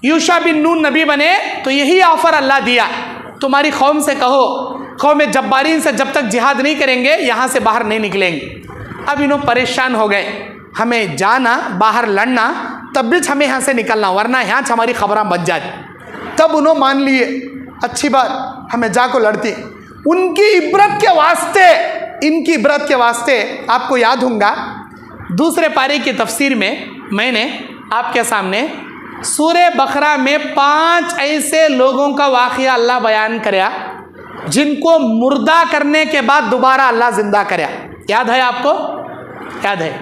یوشع بن نون نبی بنے تو یہی آفر اللہ دیا، تمہاری قوم سے کہو قوم جبارین سے جب تک جہاد نہیں کریں گے یہاں سے باہر نہیں نکلیں گے۔ اب انہوں پریشان ہو گئے، ہمیں جانا باہر لڑنا تب بھی ہمیں یہاں سے نکلنا، ورنہ یہاں سے ہماری خبراں بچ جاتی۔ تب انہوں مان لیے اچھی بات ہمیں جا کو لڑتی۔ ان کی عبرت کے واسطے آپ کو یاد ہوں گا دوسرے پارے کی تفسیر میں نے آپ کے سامنے سورہ بقرہ میں 5 ایسے لوگوں کا واقعہ اللہ بیان کریا جن کو مردہ کرنے کے بعد دوبارہ اللہ زندہ کریا۔ یاد ہے آپ کو؟ یاد ہے؟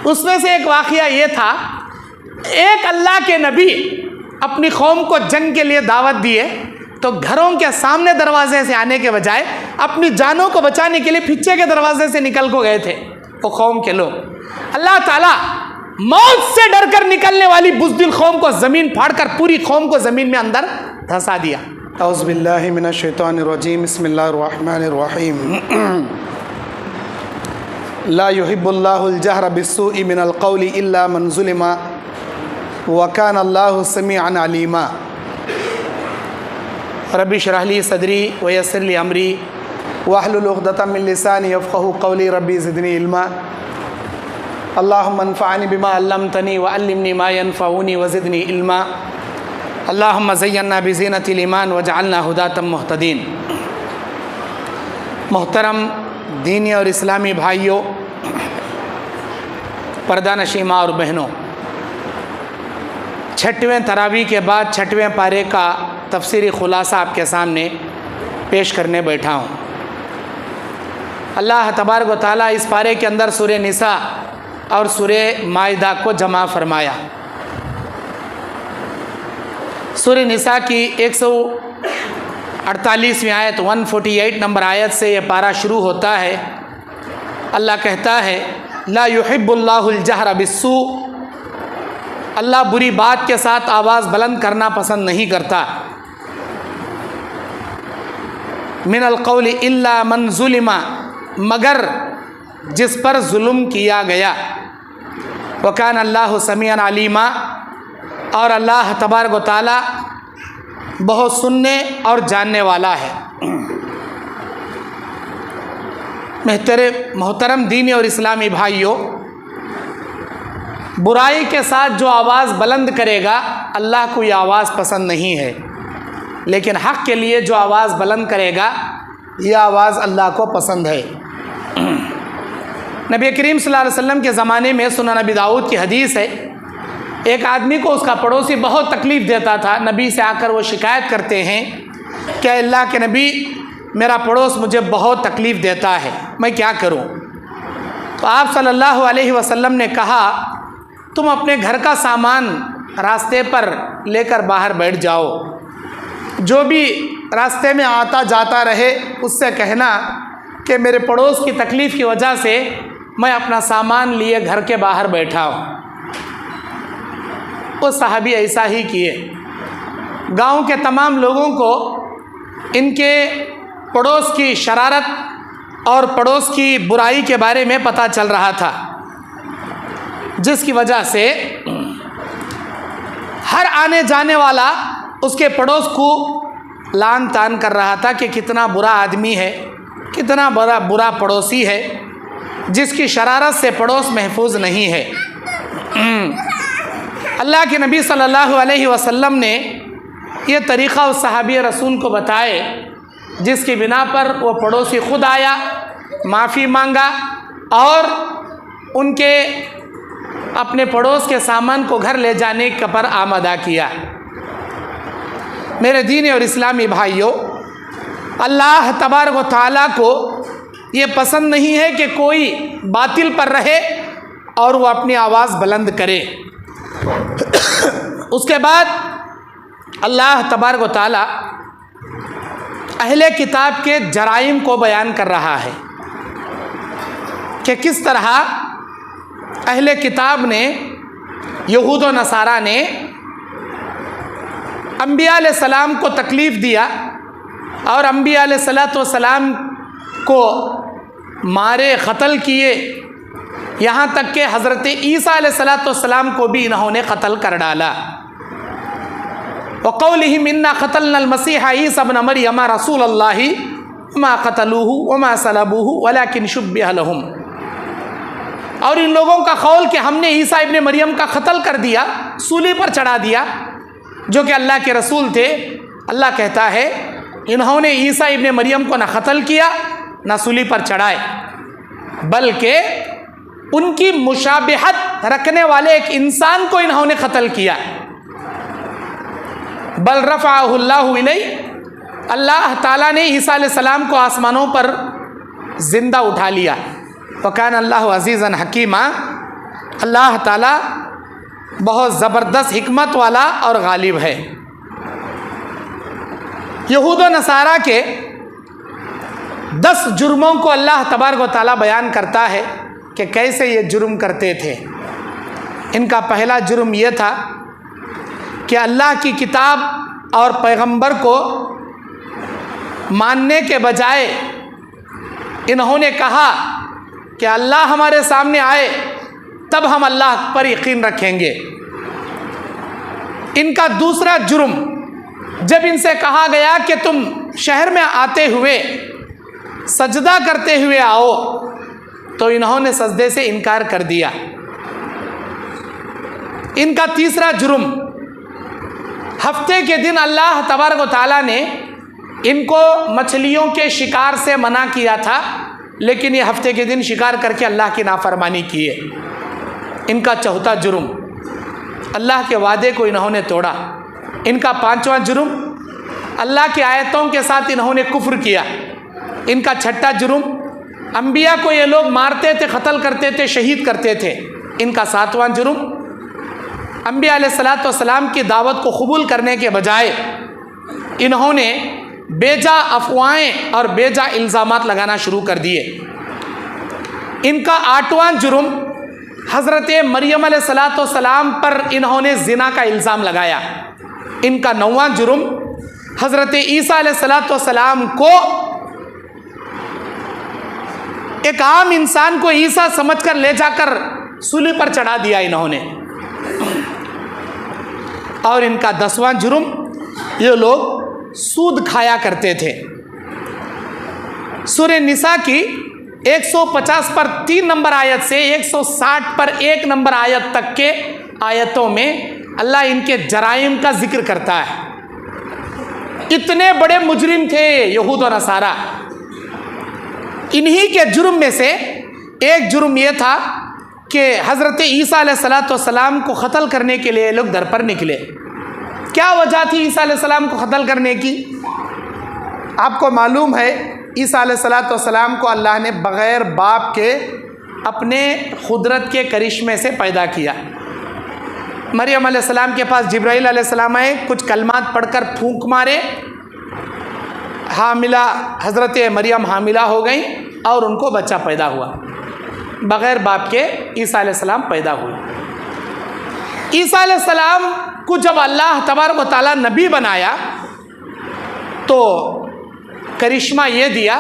اس میں سے ایک واقعہ یہ تھا، ایک اللہ کے نبی اپنی قوم کو جنگ کے لیے دعوت دیے تو گھروں کے سامنے دروازے سے آنے کے بجائے اپنی جانوں کو بچانے کے لیے پیچھے کے دروازے سے نکل کو گئے تھے وہ قوم کے لوگ۔ اللہ تعالیٰ موت سے ڈر کر نکلنے والی بزدل قوم کو زمین پھاڑ کر پوری قوم کو زمین میں اندر دھسا دیا۔ اعوذ باللہ من الشیطان الرجیم، بسم اللہ الرحمن الرحیم۔ لا يحب اللہ الجہر بالسوء من القول الا من ظلم وکان اللہ سمیعا علیما۔ رب اشرح لی صدری ویسر لی امری واحلل عقدۃ من لسانی یفقهوا قولی، ربی زدنی علما۔ اللہم انفعنی بما علمتنی وعلمنی ما ینفعنی وزدنی علما۔ اللہم زینا بزینۃ الایمان وجعلنا ھداۃ مہتدین۔ محترم دینی اور اسلامی بھائیوں، پردہ نشین ماں اور بہنوں، 6ویں تراویح کے بعد 6ویں پارے کا تفسیری خلاصہ آپ کے سامنے پیش کرنے بیٹھا ہوں۔ اللہ تبارک و تعالیٰ اس پارے کے اندر سورہ نساء اور سورہ مائدہ کو جمع فرمایا۔ سورہ نساء کی 148ویں آیت 148 نمبر آیت سے یہ پارہ شروع ہوتا ہے۔ اللہ کہتا ہے لا يحب اللہ الجہر بالسوء، اللہ بری بات کے ساتھ آواز بلند کرنا پسند نہیں کرتا۔ من القول الا من ظلم، مگر جس پر ظلم کیا گیا۔ وکان اللہ سمیعا علیما، اور اللہ تبارک و تعالی بہت سننے اور جاننے والا ہے۔ محترم دینی اور اسلامی بھائیوں، برائی کے ساتھ جو آواز بلند کرے گا اللہ کو یہ آواز پسند نہیں ہے، لیکن حق کے لیے جو آواز بلند کرے گا یہ آواز اللہ کو پسند ہے۔ نبی کریم صلی اللہ علیہ وسلم کے زمانے میں سنن نبی داؤد کی حدیث ہے، ایک آدمی کو اس کا پڑوسی بہت تکلیف دیتا تھا۔ نبی سے آ کر وہ شکایت کرتے ہیں کہ اللہ کے نبی، میرا پڑوس مجھے بہت تکلیف دیتا ہے، میں کیا کروں؟ تو آپ صلی اللہ علیہ وسلم نے کہا تم اپنے گھر کا سامان راستے پر لے کر باہر بیٹھ جاؤ، جو بھی راستے میں آتا جاتا رہے اس سے کہنا کہ میرے پڑوس کی تکلیف کی وجہ سے میں اپنا سامان لیے گھر کے باہر بیٹھا ہوں۔ وہ صحابی ایسا ہی کیے۔ گاؤں کے تمام لوگوں کو ان کے پڑوس کی شرارت اور پڑوس کی برائی کے بارے میں پتہ چل رہا تھا، جس کی وجہ سے ہر آنے جانے والا اس کے پڑوس کو لعن طعن کر رہا تھا کہ کتنا برا آدمی ہے، کتنا برا پڑوسی ہے، جس کی شرارت سے پڑوس محفوظ نہیں ہے۔ اللہ کے نبی صلی اللہ علیہ وسلم نے یہ طریقہ اس صحابی رسول کو بتائے، جس کی بنا پر وہ پڑوسی خود آیا، معافی مانگا اور ان کے اپنے پڑوس کے سامان کو گھر لے جانے پر آمادہ کیا۔ میرے دینی اور اسلامی بھائیوں، اللہ تبارک و تعالیٰ کو یہ پسند نہیں ہے کہ کوئی باطل پر رہے اور وہ اپنی آواز بلند کرے۔ اس کے بعد اللہ تبارک و تعالیٰ اہل کتاب کے جرائم کو بیان کر رہا ہے کہ کس طرح اہل کتاب نے، یہود و نصارہ نے انبیاء علیہ السلام کو تکلیف دیا اور انبیاء علیہ السلام کو مارے، قتل کیے، یہاں تک کہ حضرت عیسیٰ علیہ السلام کو بھی انہوں نے قتل کر ڈالا۔ وقولہم انا قتلنا المسیح عیسی ابن مریم رسول اللہ وما قتلوہ وما صلبوہ ولکن شبہ لہم، اور ان لوگوں کا قول کہ ہم نے عیسیٰ ابن مریم کا قتل کر دیا، سولی پر چڑھا دیا، جو کہ اللہ کے رسول تھے۔ اللہ کہتا ہے انہوں نے عیسیٰ ابن مریم کو نہ قتل کیا نہ سولی پر چڑھائے، بلکہ ان کی مشابہت رکھنے والے ایک انسان کو انہوں نے قتل کیا۔ بل رفعہ اللہ الیہ، اللہ تعالیٰ نے عیسیٰ علیہ السلام کو آسمانوں پر زندہ اٹھا لیا۔ وکان اللہ عزیزاً حکیمہ، اللہ تعالیٰ بہت زبردست حکمت والا اور غالب ہے۔ یہود و نصارہ کے 10 جرموں کو اللہ تبارک و تعالیٰ بیان کرتا ہے کہ کیسے یہ جرم کرتے تھے۔ ان کا پہلا جرم یہ تھا کہ اللہ کی کتاب اور پیغمبر کو ماننے کے بجائے انہوں نے کہا کہ اللہ ہمارے سامنے آئے تب ہم اللہ پر یقین رکھیں گے۔ ان کا دوسرا جرم، جب ان سے کہا گیا کہ تم شہر میں آتے ہوئے سجدہ کرتے ہوئے آؤ تو انہوں نے سجدے سے انکار کر دیا۔ ان کا تیسرا جرم، ہفتے کے دن اللہ تبارک و تعالیٰ نے ان کو مچھلیوں کے شکار سے منع کیا تھا، لیکن یہ ہفتے کے دن شکار کر کے اللہ کی نافرمانی کیے۔ ان کا چوتھا جرم، اللہ کے وعدے کو انہوں نے توڑا۔ ان کا پانچواں جرم، اللہ کی آیتوں کے ساتھ انہوں نے کفر کیا۔ ان کا چھٹا جرم، انبیاء کو یہ لوگ مارتے تھے، قتل کرتے تھے، شہید کرتے تھے۔ ان کا ساتواں جرم، انبیاء علیہ السلام کی دعوت کو قبول کرنے کے بجائے انہوں نے بیجا افواہیں اور بیجا الزامات لگانا شروع کر دیے۔ ان کا آٹھواں جرم، حضرت مریم علیہ السلام پر انہوں نے زنا کا الزام لگایا۔ ان کا نواں جرم، حضرت عیسیٰ علیہ السلام کو ایک عام انسان کو عیسیٰ سمجھ کر لے جا کر سولی پر چڑھا دیا انہوں نے۔ اور ان کا 10واں جرم، یہ لوگ سود کھایا کرتے تھے۔ سورہ نساء کی 150 پر 3 نمبر آیت سے 160 پر 1 نمبر آیت تک کے آیتوں میں اللہ ان کے جرائم کا ذکر کرتا ہے۔ اتنے بڑے مجرم تھے یہود و نصارہ۔ انہی کے جرم میں سے ایک جرم یہ تھا کہ حضرت عیسیٰ علیہ السلام کو قتل کرنے کے لیے لوگ در پر نکلے۔ کیا وجہ تھی عیسیٰ علیہ السلام کو قتل کرنے کی؟ آپ کو معلوم ہے عیسیٰ علیہ السلام کو اللہ نے بغیر باپ کے اپنے قدرت کے کرشمے سے پیدا کیا۔ مریم علیہ السلام کے پاس جبرائیل علیہ السلام آئے، کچھ کلمات پڑھ کر پھونک مارے، حاملہ حضرت مریم حاملہ ہو گئیں اور ان کو بچہ پیدا ہوا۔ بغیر باپ کے عیسیٰ علیہ السلام پیدا ہوئے۔ عیسیٰ علیہ السلام کو جب اللہ تبارک و تعالیٰ نبی بنایا تو کرشمہ یہ دیا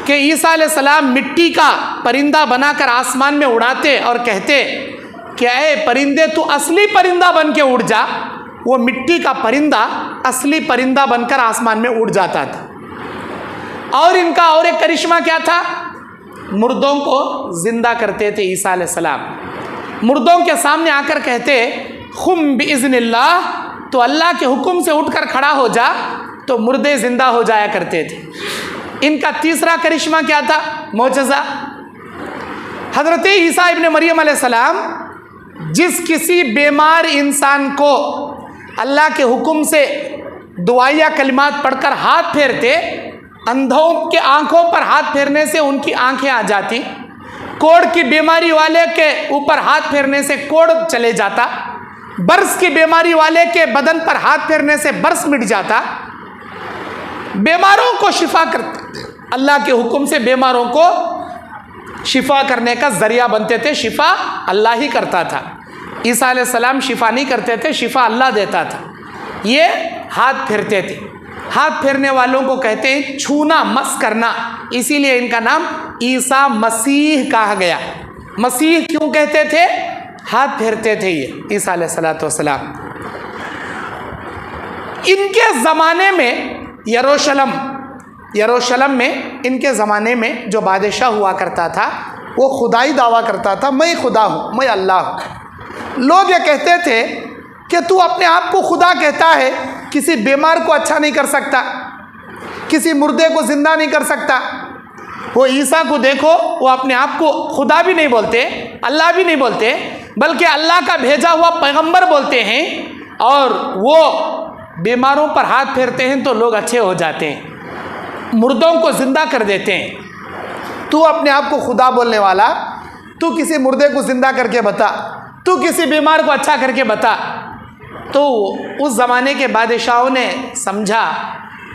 کہ عیسیٰ علیہ السلام مٹی کا پرندہ بنا کر آسمان میں اڑاتے اور کہتے کہ اے پرندے تو اصلی پرندہ بن کے اڑ جا۔ وہ مٹی کا پرندہ اصلی پرندہ بن کر آسمان میں اڑ جاتا تھا۔ اور ان کا اور ایک کرشمہ کیا تھا؟ مردوں کو زندہ کرتے تھے عیسیٰ علیہ السلام۔ مردوں کے سامنے آ کر کہتے قم باذن اللہ، تو اللہ کے حکم سے اٹھ کر کھڑا ہو جا، تو مردے زندہ ہو جایا کرتے تھے۔ ان کا تیسرا کرشمہ کیا تھا؟ معجزہ۔ حضرت عیسیٰ ابن مریم علیہ السلام جس کسی بیمار انسان کو اللہ کے حکم سے دعائیہ کلمات پڑھ کر ہاتھ پھیرتے، اندھوں کے آنکھوں پر ہاتھ پھیرنے سے ان کی آنکھیں آ جاتی، کوڑ کی بیماری والے کے اوپر ہاتھ پھیرنے سے کوڑ چلے جاتا، برس کی بیماری والے کے بدن پر ہاتھ پھیرنے سے برس مٹ جاتا، بیماروں کو شفا کرتے، اللہ کے حکم سے بیماروں کو شفا کرنے کا ذریعہ بنتے تھے۔ شفا اللہ ہی کرتا تھا، عیسیٰ علیہ السلام شفا نہیں کرتے تھے، شفا اللہ دیتا تھا۔ یہ ہاتھ پھیرتے تھے۔ ہاتھ پھیرنے والوں کو کہتے ہیں چھونا، مس کرنا، اسی لیے ان کا نام عیسیٰ مسیح کہا گیا۔ مسیح کیوں کہتے تھے؟ ہاتھ پھیرتے تھے یہ عیسیٰ علیہ السلام۔ ان کے زمانے میں یروشلم میں ان کے زمانے میں جو بادشاہ ہوا کرتا تھا وہ خدائی دعویٰ کرتا تھا، میں خدا ہوں، میں اللہ ہوں۔ لوگ یہ کہتے تھے کہ تو اپنے آپ کو خدا کہتا ہے، کسی بیمار کو اچھا نہیں کر سکتا، کسی مردے کو زندہ نہیں کر سکتا۔ وہ عیسیٰ کو دیکھو، وہ اپنے آپ کو خدا بھی نہیں بولتے، اللہ بھی نہیں بولتے، بلکہ اللہ کا بھیجا ہوا پیغمبر بولتے ہیں، اور وہ بیماروں پر ہاتھ پھیرتے ہیں تو لوگ اچھے ہو جاتے ہیں، مردوں کو زندہ کر دیتے ہیں۔ تو اپنے آپ کو خدا بولنے والا، تو کسی مردے کو زندہ کر کے بتا، تو کسی بیمار کو اچھا کر کے بتا۔ تو اس زمانے کے بادشاہوں نے سمجھا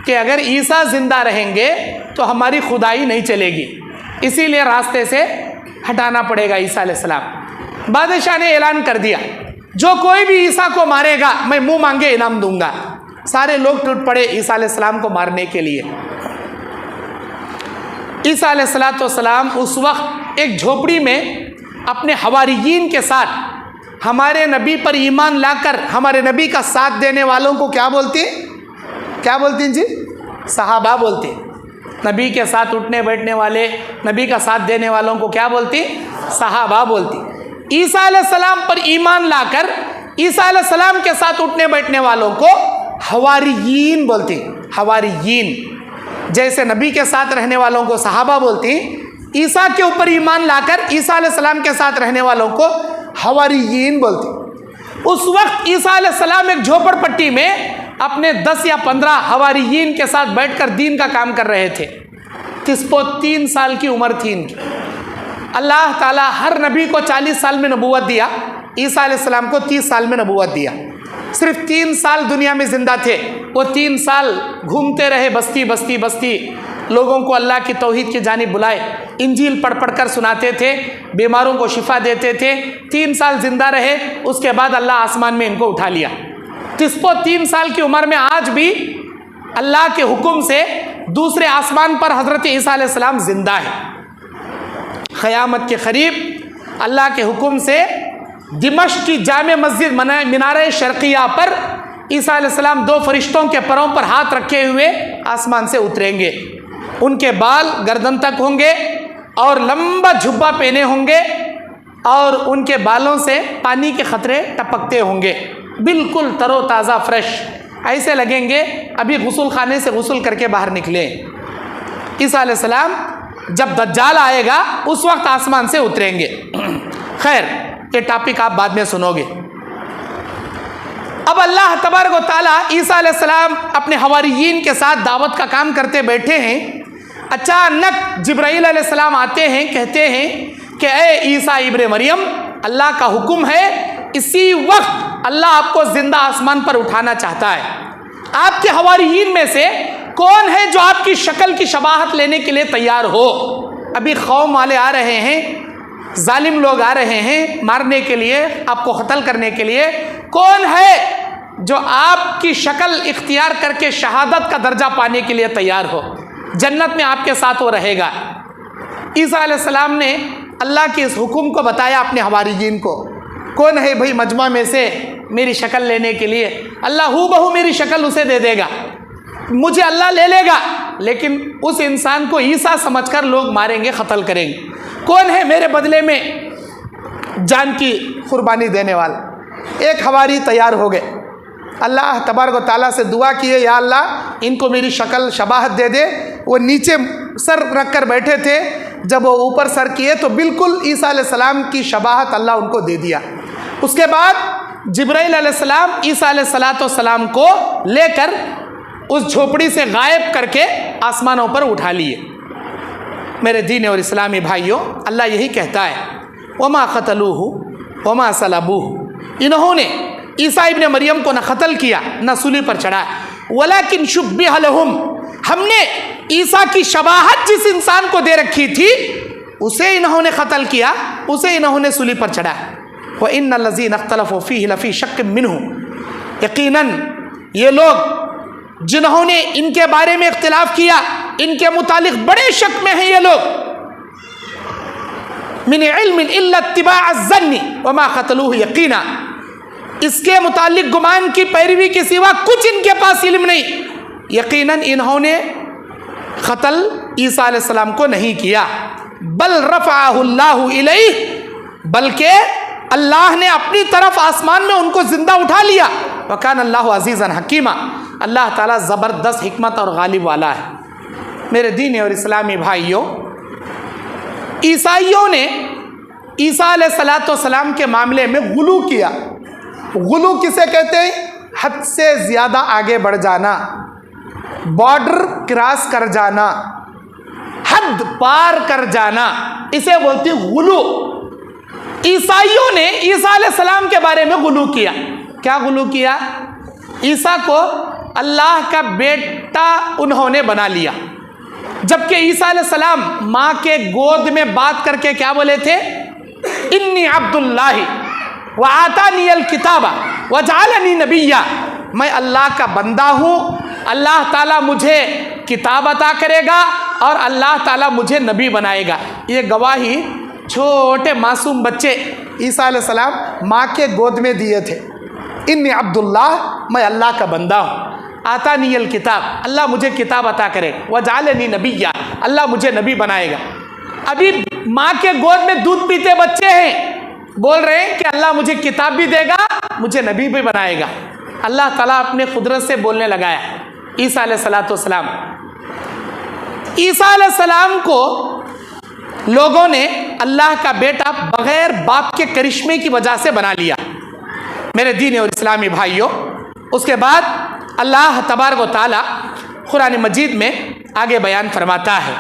کہ اگر عیسیٰ زندہ رہیں گے تو ہماری خدائی نہیں چلے گی، اسی لیے راستے سے ہٹانا پڑے گا عیسیٰ علیہ السلام۔ بادشاہ نے اعلان کر دیا، جو کوئی بھی عیسیٰ کو مارے گا میں منہ مانگے انعام دوں گا۔ سارے لوگ ٹوٹ پڑے عیسیٰ علیہ السلام کو مارنے کے لیے۔ عیسیٰ علیہ السلام اس وقت ایک جھوپڑی میں اپنے حواریین کے ساتھ ہمارے نبی پر ایمان لا کر ہمارے نبی کا ساتھ دینے والوں کو کیا بولتی ہیں جی؟ صحابہ بولتے ہیں۔ نبی کے ساتھ اٹھنے بیٹھنے والے، نبی کا ساتھ دینے والوں کو کیا بولتی؟ صحابہ بولتی۔ عیسیٰ علیہ السلام پر ایمان لا کر عیسیٰ علیہ السلام کے ساتھ اٹھنے بیٹھنے والوں کو حواریین بولتی۔ حواریین جیسے نبی کے ساتھ رہنے والوں کو صحابہ بولتی، عیسیٰ کے اوپر ایمان لا کر عیسیٰ علیہ السلام کے ساتھ رہنے والوں کو حواریین بولتی۔ اس وقت عیسیٰ علیہ السلام ایک جھوپڑ پٹی میں اپنے 10 یا 15 حواریین کے ساتھ بیٹھ کر دین کا کام کر رہے تھے۔ 3 سال کی عمر تھی ان کی۔ اللہ تعالیٰ ہر نبی کو 40 سال میں نبوت دیا، عیسیٰ علیہ السلام کو 30 سال میں نبوت دیا۔ صرف 3 سال دنیا میں زندہ تھے، وہ 3 سال گھومتے رہے بستی بستی بستی، لوگوں کو اللہ کی توحید کی جانب بلائے، انجیل پڑھ پڑھ کر سناتے تھے، بیماروں کو شفا دیتے تھے۔ 3 سال زندہ رہے، اس کے بعد اللہ آسمان میں ان کو اٹھا لیا۔ 3 سال کی عمر میں آج بھی اللہ کے حکم سے دوسرے آسمان پر حضرت عیسیٰ علیہ السلام زندہ ہے۔ قیامت کے قریب اللہ کے حکم سے دمشق کی جامع مسجد مینارہ شرقیہ پر عیسیٰ علیہ السلام 2 فرشتوں کے پروں پر ہاتھ رکھے ہوئے آسمان سے اتریں گے۔ ان کے بال گردن تک ہوں گے اور لمبا جھبا پہنے ہوں گے، اور ان کے بالوں سے پانی کے قطرے ٹپکتے ہوں گے، بالکل تر و تازہ فریش، ایسے لگیں گے ابھی غسل خانے سے غسل کر کے باہر نکلے۔ عیسیٰ علیہ السلام جب دجال آئے گا اس وقت آسمان سے اتریں گے۔ خیر، یہ ٹاپک آپ بعد میں سنو گے۔ اب اللہ تبارک و تعالیٰ عیسیٰ علیہ السلام اپنے حواریین کے ساتھ دعوت کا کام کرتے بیٹھے ہیں، اچانک جبرائیل علیہ السلام آتے ہیں، کہتے ہیں کہ اے عیسیٰ ابن مریم، اللہ کا حکم ہے، اسی وقت اللہ آپ کو زندہ آسمان پر اٹھانا چاہتا ہے۔ آپ کے حواریین میں سے کون ہے جو آپ کی شکل کی شباہت لینے کے لیے تیار ہو؟ ابھی قوم والے آ رہے ہیں، ظالم لوگ آ رہے ہیں مارنے کے لیے، آپ کو قتل کرنے کے لیے۔ کون ہے جو آپ کی شکل اختیار کر کے شہادت کا درجہ پانے کے لیے تیار ہو؟ جنت میں آپ کے ساتھ وہ رہے گا۔ عیسیٰ علیہ السلام نے اللہ کے اس حکم کو بتایا اپنے حواریین کو۔ کون ہے بھائی مجمع میں سے میری شکل لینے کے لیے؟ اللہ ہو بہو میری شکل اسے دے دے گا، مجھے اللہ لے لے گا، لیکن اس انسان کو عیسیٰ سمجھ کر لوگ ماریں گے، قتل کریں گے۔ کون ہے میرے بدلے میں جان کی قربانی دینے والا؟ ایک حواری تیار ہو گئے، اللہ تبارک و تعالیٰ سے دعا کیے، یا اللہ ان کو میری شکل شباہت دے دے۔ وہ نیچے سر رکھ کر بیٹھے تھے، جب وہ اوپر سر کیے تو بالکل عیسیٰ علیہ السلام کی شباہت اللہ ان کو دے دیا۔ اس کے بعد جبرائیل علیہ السلام عیسیٰ علیہ السلام کو لے کر اس جھوپڑی سے غائب کر کے آسمانوں پر اٹھا لیے۔ میرے دین اور اسلامی بھائیوں، اللہ یہی کہتا ہے وما قتلوہ وما صلبوہ، انہوں نے عیسیٰ ابن مریم کو نہ قتل کیا نہ سولی پر چڑھایا، ولکن شبہ لہم، ہم نے عیسیٰ کی شباہت جس انسان کو دے رکھی تھی اسے انہوں نے قتل کیا، اسے انہوں نے سولی پر چڑھایا۔ وَإِنَّ الَّذِينَ اخْتَلَفُوا فِيهِ لَفِي شَكٍّ مِّنْهُ، یقیناً یہ لوگ جنہوں نے ان کے بارے میں اختلاف کیا، ان کے متعلق بڑے شک میں ہیں یہ لوگ۔ من علم الا اتباع الظن وما قتلوه یقینا، اس کے متعلق گمان کی پیروی کے سوا کچھ ان کے پاس علم نہیں۔ یقیناً انہوں نے قتل عیسیٰ علیہ السلام کو نہیں کیا، بل رفعہ اللہ الیہ، بلکہ اللہ نے اپنی طرف آسمان میں ان کو زندہ اٹھا لیا۔ وکان اللہ عزیزا حکیما، اللہ تعالیٰ زبردست حکمت اور غالب والا ہے۔ میرے دینی اور اسلامی بھائیوں، عیسائیوں نے عیسیٰ علیہ السلام کے معاملے میں غلو کیا۔ غلو کسے کہتے ہیں؟ حد سے زیادہ آگے بڑھ جانا، بارڈر کراس کر جانا، حد پار کر جانا، اسے بولتے ہیں غلو۔ عیسائیوں نے عیسیٰ علیہ السلام کے بارے میں غلو کیا۔ کیا غلو کیا؟ عیسیٰ کو اللہ کا بیٹا انہوں نے بنا لیا، جبکہ عیسیٰ علیہ السلام ماں کے گود میں بات کر کے کیا بولے تھے؟ انی عبد اللہ وآتانی الکتاب وجعلنی نبیا، میں اللہ کا بندہ ہوں، اللہ تعالیٰ مجھے کتاب عطا کرے گا اور اللہ تعالیٰ مجھے نبی بنائے گا۔ یہ گواہی چھوٹے معصوم بچے عیسیٰ علیہ السلام ماں کے گود میں دیے تھے۔ انی عبد اللہ، میں اللہ کا بندہ ہوں، آتانی الکتاب، اللہ مجھے کتاب عطا کرے، وجعلنی نبیا، اللہ مجھے نبی بنائے گا۔ ابھی ماں کے گود میں دودھ پیتے بچے ہیں، بول رہے ہیں کہ اللہ مجھے کتاب بھی دے گا، مجھے نبی بھی بنائے گا۔ اللہ تعالیٰ اپنے قدرت سے بولنے لگایا عیسیٰ علیہ السلام۔ عیسیٰ علیہ السلام کو لوگوں نے اللہ کا بیٹا بغیر باپ کے کرشمے کی وجہ سے بنا لیا۔ میرے دین اور اسلامی بھائیوں، اس کے بعد اللہ تبارک و تعالیٰ قرآن مجید میں آگے بیان فرماتا ہے،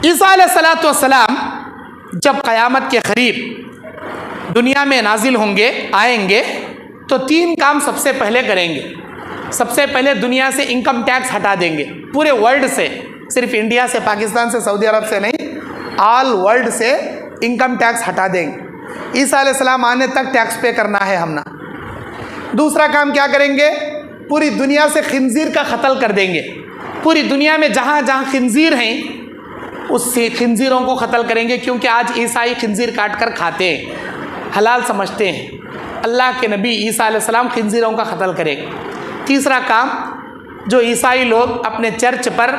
عیسیٰ علیہ السلام جب قیامت کے قریب دنیا میں نازل ہوں گے، آئیں گے، تو 3 کام سب سے پہلے کریں گے۔ سب سے پہلے دنیا سے انکم ٹیکس ہٹا دیں گے، پورے ورلڈ سے، صرف انڈیا سے، پاکستان سے، سعودی عرب سے نہیں، آل ورلڈ سے انکم ٹیکس ہٹا دیں گے۔ عیسیٰ علیہ السلام آنے تک ٹیکس پے کرنا ہے ہم نے۔ دوسرا کام کیا کریں گے؟ پوری دنیا سے خنزیر کا قتل کر دیں گے۔ پوری دنیا میں جہاں جہاں خنزیر ہیں اس سے خنزیروں کو قتل کریں گے، کیونکہ آج عیسائی خنزیر کاٹ کر کھاتے ہیں، حلال سمجھتے ہیں۔ اللہ کے نبی عیسیٰ علیہ السلام خنزیروں کا قتل کرے گا۔ تیسرا کام، جو عیسائی لوگ اپنے چرچ پر،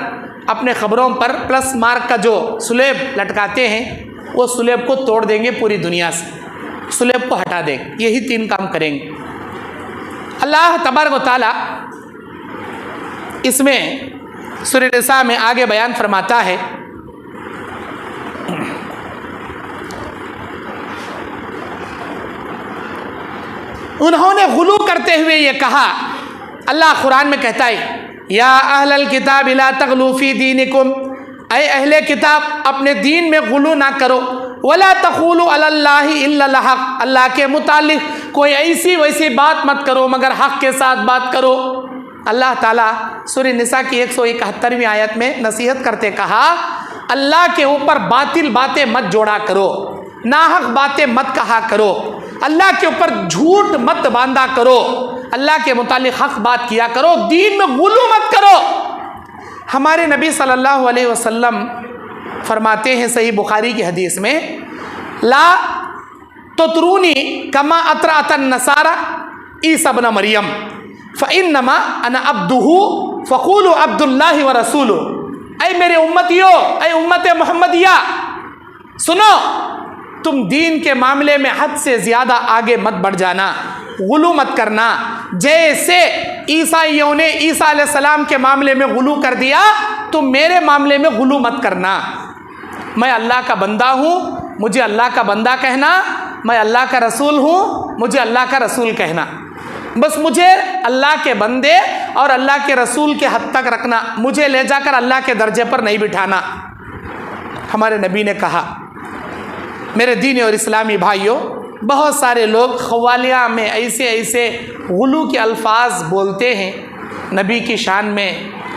اپنے قبروں پر پلس مارک کا جو سلیب لٹکاتے ہیں، وہ سلیب کو توڑ دیں گے، پوری دنیا سے سلیب کو ہٹا دیں گے۔ یہی 3 کام کریں گے۔ اللہ تبارک و تعالیٰ اس میں سورہ نساء میں آگے بیان فرماتا ہے، انہوں نے غلو کرتے ہوئے یہ کہا، اللہ قرآن میں کہتا ہے، یا اہل الکتاب لا تغلوا فی دینکم، اے اہل کتاب اپنے دین میں غلو نہ کرو، ولا تقولوا علی اللہ الا الحق، اللہ کے متعلق کوئی ایسی ویسی بات مت کرو مگر حق کے ساتھ بات کرو۔ اللہ تعالیٰ سورہ نساء کی 171ویں آیت میں نصیحت کرتے کہا، اللہ کے اوپر باطل باتیں مت جوڑا کرو، ناحق باتیں مت کہا کرو، اللہ کے اوپر جھوٹ مت باندھا کرو، اللہ کے متعلق حق بات کیا کرو، دین میں غلو مت کرو۔ ہمارے نبی صلی اللہ علیہ وسلم فرماتے ہیں صحیح بخاری کی حدیث میں، لا تطرونی کما اطرأت النصارى عیسی ابن مریم فانما انا عبدہ فقولوا عبد اللہ ورسولہ۔ اے میرے امتیو، اے امت محمدیہ، سنو، تم دین کے معاملے میں حد سے زیادہ آگے مت بڑھ جانا، غلو مت کرنا۔ جیسے عیسائیوں نے عیسیٰ علیہ السلام کے معاملے میں غلو کر دیا، تم میرے معاملے میں غلو مت کرنا۔ میں اللہ کا بندہ ہوں، مجھے اللہ کا بندہ کہنا، میں اللہ کا رسول ہوں، مجھے اللہ کا رسول کہنا۔ بس مجھے اللہ کے بندے اور اللہ کے رسول کے حد تک رکھنا، مجھے لے جا کر اللہ کے درجے پر نہیں بٹھانا، ہمارے نبی نے کہا۔ میرے دینی اور اسلامی بھائیوں، بہت سارے لوگ قوالیہ میں ایسے غلو کے الفاظ بولتے ہیں، نبی کی شان میں،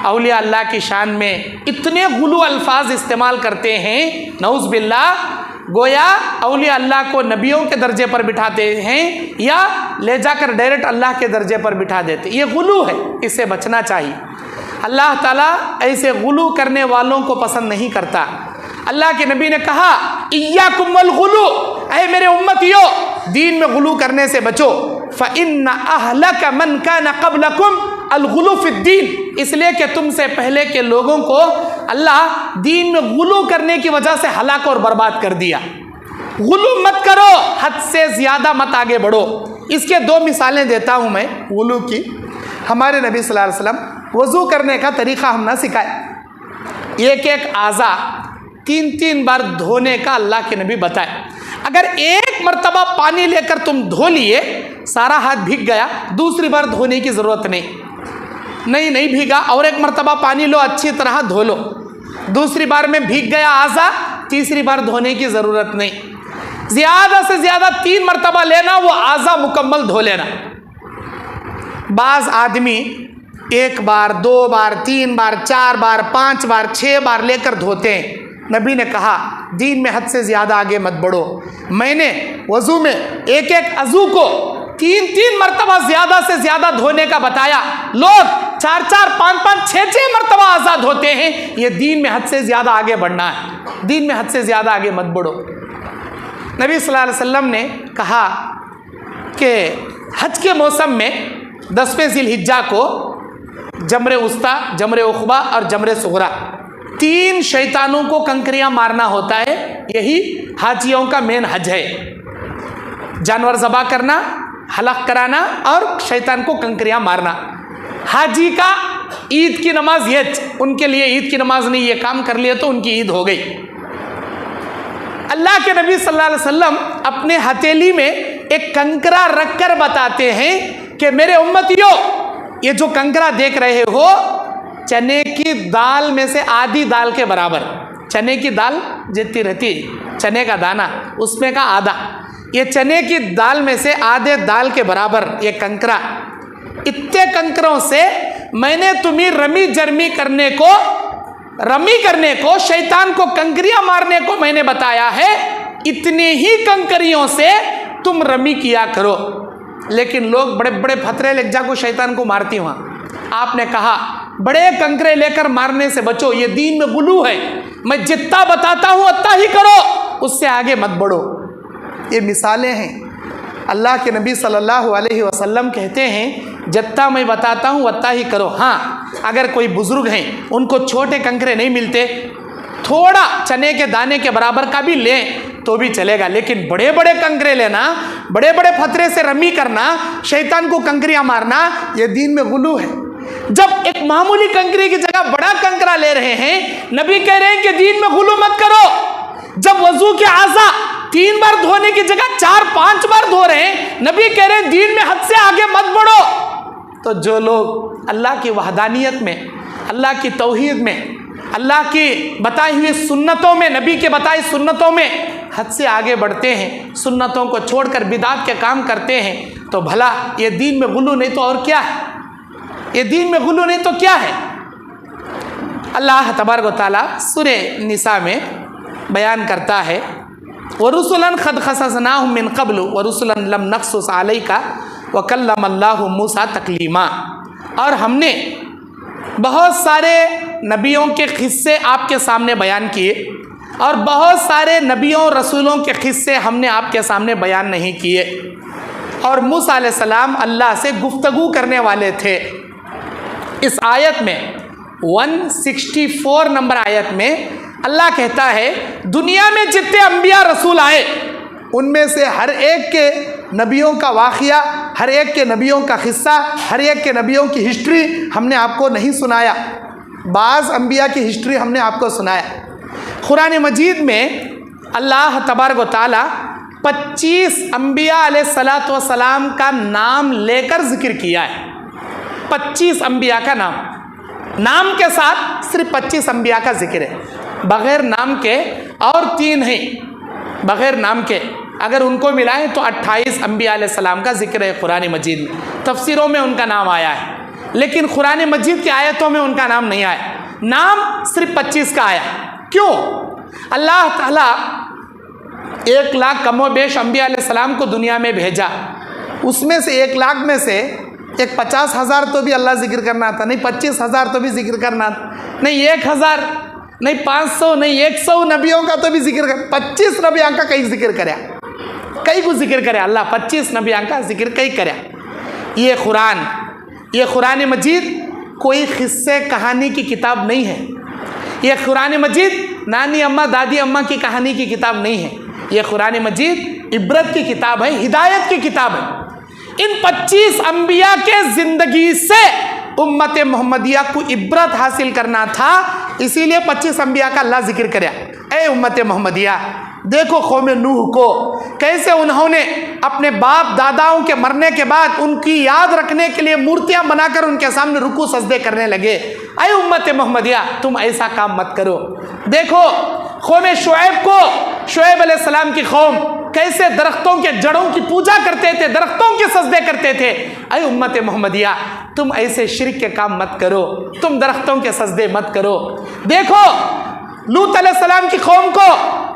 اولیاء اللہ کی شان میں اتنے غلو الفاظ استعمال کرتے ہیں، نعوذ باللہ، گویا اولیاء اللہ کو نبیوں کے درجے پر بٹھاتے ہیں یا لے جا کر ڈائریکٹ اللہ کے درجے پر بٹھا دیتے۔ یہ غلو ہے، اس سے بچنا چاہیے۔ اللہ تعالیٰ ایسے غلو کرنے والوں کو پسند نہیں کرتا۔ اللہ کے نبی نے کہا ایاکم والغلو، اے میرے امتیو دین میں غلو کرنے سے بچو، فإن أهلك من كان قبلكم الغلو فی الدین، اس لیے کہ تم سے پہلے کے لوگوں کو اللہ دین میں غلو کرنے کی وجہ سے ہلاک اور برباد کر دیا۔ غلو مت کرو، حد سے زیادہ مت آگے بڑھو۔ اس کے دو مثالیں دیتا ہوں میں غلو کی۔ ہمارے نبی صلی اللہ علیہ وسلم وضو کرنے کا طریقہ ہم نہ سکھائے، ایک ایک اعضا 3 بار دھونے کا اللہ کے نبی بتائے۔ اگر ایک مرتبہ پانی لے کر تم دھو لیے، سارا ہاتھ بھیگ گیا، دوسری بار دھونے کی ضرورت نہیں بھیگا، اور ایک مرتبہ پانی لو، اچھی طرح دھو لو، دوسری بار میں بھیگ گیا اعضا، تیسری بار دھونے کی ضرورت نہیں، زیادہ سے زیادہ 3 مرتبہ لینا، وہ اعضا مکمل دھو لینا۔ بعض آدمی 1 بار 2 بار 3 بار 4 بار 5 بار 6 بار لے کر دھوتے ہیں۔ نبی نے کہا دین میں حد سے زیادہ آگے مت بڑھو، میں نے وضو میں ایک ایک عضو کو 3 مرتبہ زیادہ سے زیادہ دھونے کا بتایا۔ لوگ 4 5 6 مرتبہ اعضا دھوتے ہیں، یہ دین میں حد سے زیادہ آگے بڑھنا ہے، دین میں حد سے زیادہ آگے مت بڑھو۔ نبی صلی اللہ علیہ وسلم نے کہا کہ حج کے موسم میں 10ویں ذی الحجہ کو جمر وسطیٰ، جمر عقبہ اور جمر صغریٰ 3 شیطانوں کو کنکریاں مارنا ہوتا ہے۔ یہی حاجیوں کا مین حج ہے، جانور ذبح کرنا، حلق کرانا اور شیطان کو کنکریاں مارنا۔ حاجی کا عید کی نماز یہ، ان کے لیے عید کی نماز نہیں، یہ کام کر لیے تو ان کی عید ہو گئی۔ اللہ کے نبی صلی اللہ علیہ وسلم اپنے ہتھیلی میں ایک کنکرا رکھ کر بتاتے ہیں کہ میرے امتیو، یہ جو کنکرا دیکھ رہے ہو چنے کی دال میں سے آدھی دال کے برابر، چنے کی دال جتنی رہتی، چنے کا دانہ اس میں کا آدھا، یہ چنے کی دال میں سے آدھے دال کے برابر یہ کنکرا، اتنے کنکروں سے میں نے تمہیں رمی جرمی کرنے کو شیطان کو کنکریاں مارنے کو میں نے بتایا ہے، اتنے ہی کنکریوں سے تم رمی کیا کرو۔ لیکن لوگ بڑے بڑے پتھرے لے جا کو شیطان کو مارتی ہوں۔ آپ نے کہا بڑے کنکرے لے کر مارنے سے بچو، یہ دین میں غلو ہے، میں جتنا بتاتا ہوں اتنا ہی کرو، اس سے آگے مت بڑھو۔ یہ مثالیں ہیں۔ اللہ کے نبی صلی اللہ علیہ وسلم کہتے ہیں جتنا میں بتاتا ہوں اتنا ہی کرو۔ ہاں اگر کوئی بزرگ ہیں ان کو چھوٹے کنکرے نہیں ملتے، تھوڑا چنے کے دانے کے برابر کا بھی لیں تو بھی چلے گا، لیکن بڑے بڑے کنکرے لینا، بڑے بڑے پتھرے سے رمی کرنا، شیطان کو کنکریاں مارنا، یہ دین میں غلو ہے۔ جب ایک معمولی کنکری کی جگہ بڑا کنکرا لے رہے ہیں، نبی کہہ رہے ہیں کہ دین میں غلو مت کرو۔ جب وضو کے اعضا 3 بار دھونے کی جگہ 4 5 بار دھو رہے ہیں، نبی کہہ رہے ہیں دین میں حد سے آگے مت بڑھو۔ تو جو لوگ اللہ کی وحدانیت میں، اللہ کی توحید میں، اللہ کی بتائی ہوئی سنتوں میں، نبی کے بتائی سنتوں میں حد سے آگے بڑھتے ہیں، سنتوں کو چھوڑ کر بدعت کے کام کرتے ہیں، تو بھلا یہ دین میں غلو نہیں تو اور کیا ہے؟ یہ دین میں غلو نہیں تو کیا ہے؟ اللہ تبارک و تعالیٰ سورہ نساء میں بیان کرتا ہے وَرُسُلًا قَدْ قَصَصْنَاهُم مِّن قَبْلُ وَرُسُلًا لَمْ نَقْصُصْ عَلَيْكَ وَكَلَّمَ اللَّهُ مُوسَىٰ تَكْلِيمًا، اور ہم نے بہت سارے نبیوں کے قصے آپ کے سامنے بیان کیے، اور بہت سارے نبیوں رسولوں کے قصے ہم نے آپ کے سامنے بیان نہیں کیے۔ اور موسیٰ علیہ السلام اللہ سے گفتگو کرنے والے تھے۔ اس آیت میں 164 نمبر آیت میں اللہ کہتا ہے دنیا میں جتنے انبیاء رسول آئے ان میں سے ہر ایک کے نبیوں کا واقعہ، ہر ایک کے نبیوں کا قصہ، ہر ایک کے نبیوں کی ہسٹری ہم نے آپ کو نہیں سنایا، بعض انبیاء کی ہسٹری ہم نے آپ کو سنایا۔ قرآن مجید میں اللہ تبارک و تعالیٰ 25 انبیاء علیہ الصلاۃ والسلام کا نام لے کر ذکر کیا ہے۔ 25 انبیاء کا نام کے ساتھ صرف 25 انبیاء کا ذکر ہے، بغیر نام کے اور 3 ہیں بغیر نام کے، اگر ان کو ملائیں تو 28 انبیاء علیہ السلام کا ذکر ہے قرآن مجید میں۔ تفسیروں میں ان کا نام آیا ہے، لیکن قرآن مجید کی آیتوں میں ان کا نام نہیں آیا، نام صرف 25 کا آیا۔ کیوں؟ اللہ تعالیٰ 1 لاکھ کم و بیش انبیاء علیہ السلام کو دنیا میں بھیجا، اس میں سے 1 لاکھ میں سے 50,000 تو بھی اللہ ذکر کرنا تھا، نہیں 25,000 تو بھی ذکر کرنا تھا، نہیں 1,000، نہیں 500 نہیں 100 نبیوں کا تو بھی ذکر کر 25 نبیوں کا کئی ذکر کریا کئی کو ذکر کریا اللہ 25 نبیوں کا ذکر کئی کریا. یہ قرآن مجید کوئی قصے کہانی کی کتاب نہیں ہے. یہ قرآن مجید نانی اماں دادی اماں کی کہانی کی کتاب نہیں ہے. یہ قرآن مجید عبرت کی کتاب ہے, ہدایت کی کتاب ہے. ان 25 انبیاء کے زندگی سے امت محمدیہ کو عبرت حاصل کرنا تھا, اسی لیے 25 انبیاء کا اللہ ذکر کریا. اے امت محمدیہ, دیکھو قوم نوح کو کیسے انہوں نے اپنے باپ داداؤں کے مرنے کے بعد ان کی یاد رکھنے کے لیے مورتیاں بنا کر ان کے سامنے رکوع سجدے کرنے لگے. اے امت محمدیہ, تم ایسا کام مت کرو. دیکھو قوم شعیب کو, شعیب علیہ السلام کی قوم کیسے درختوں کے جڑوں کی پوجا کرتے تھے, درختوں کے سجدے کرتے تھے. اے امت محمدیہ, تم ایسے شرک کے کام مت کرو, تم درختوں کے سجدے مت کرو. دیکھو لوط علیہ السلام کی قوم کو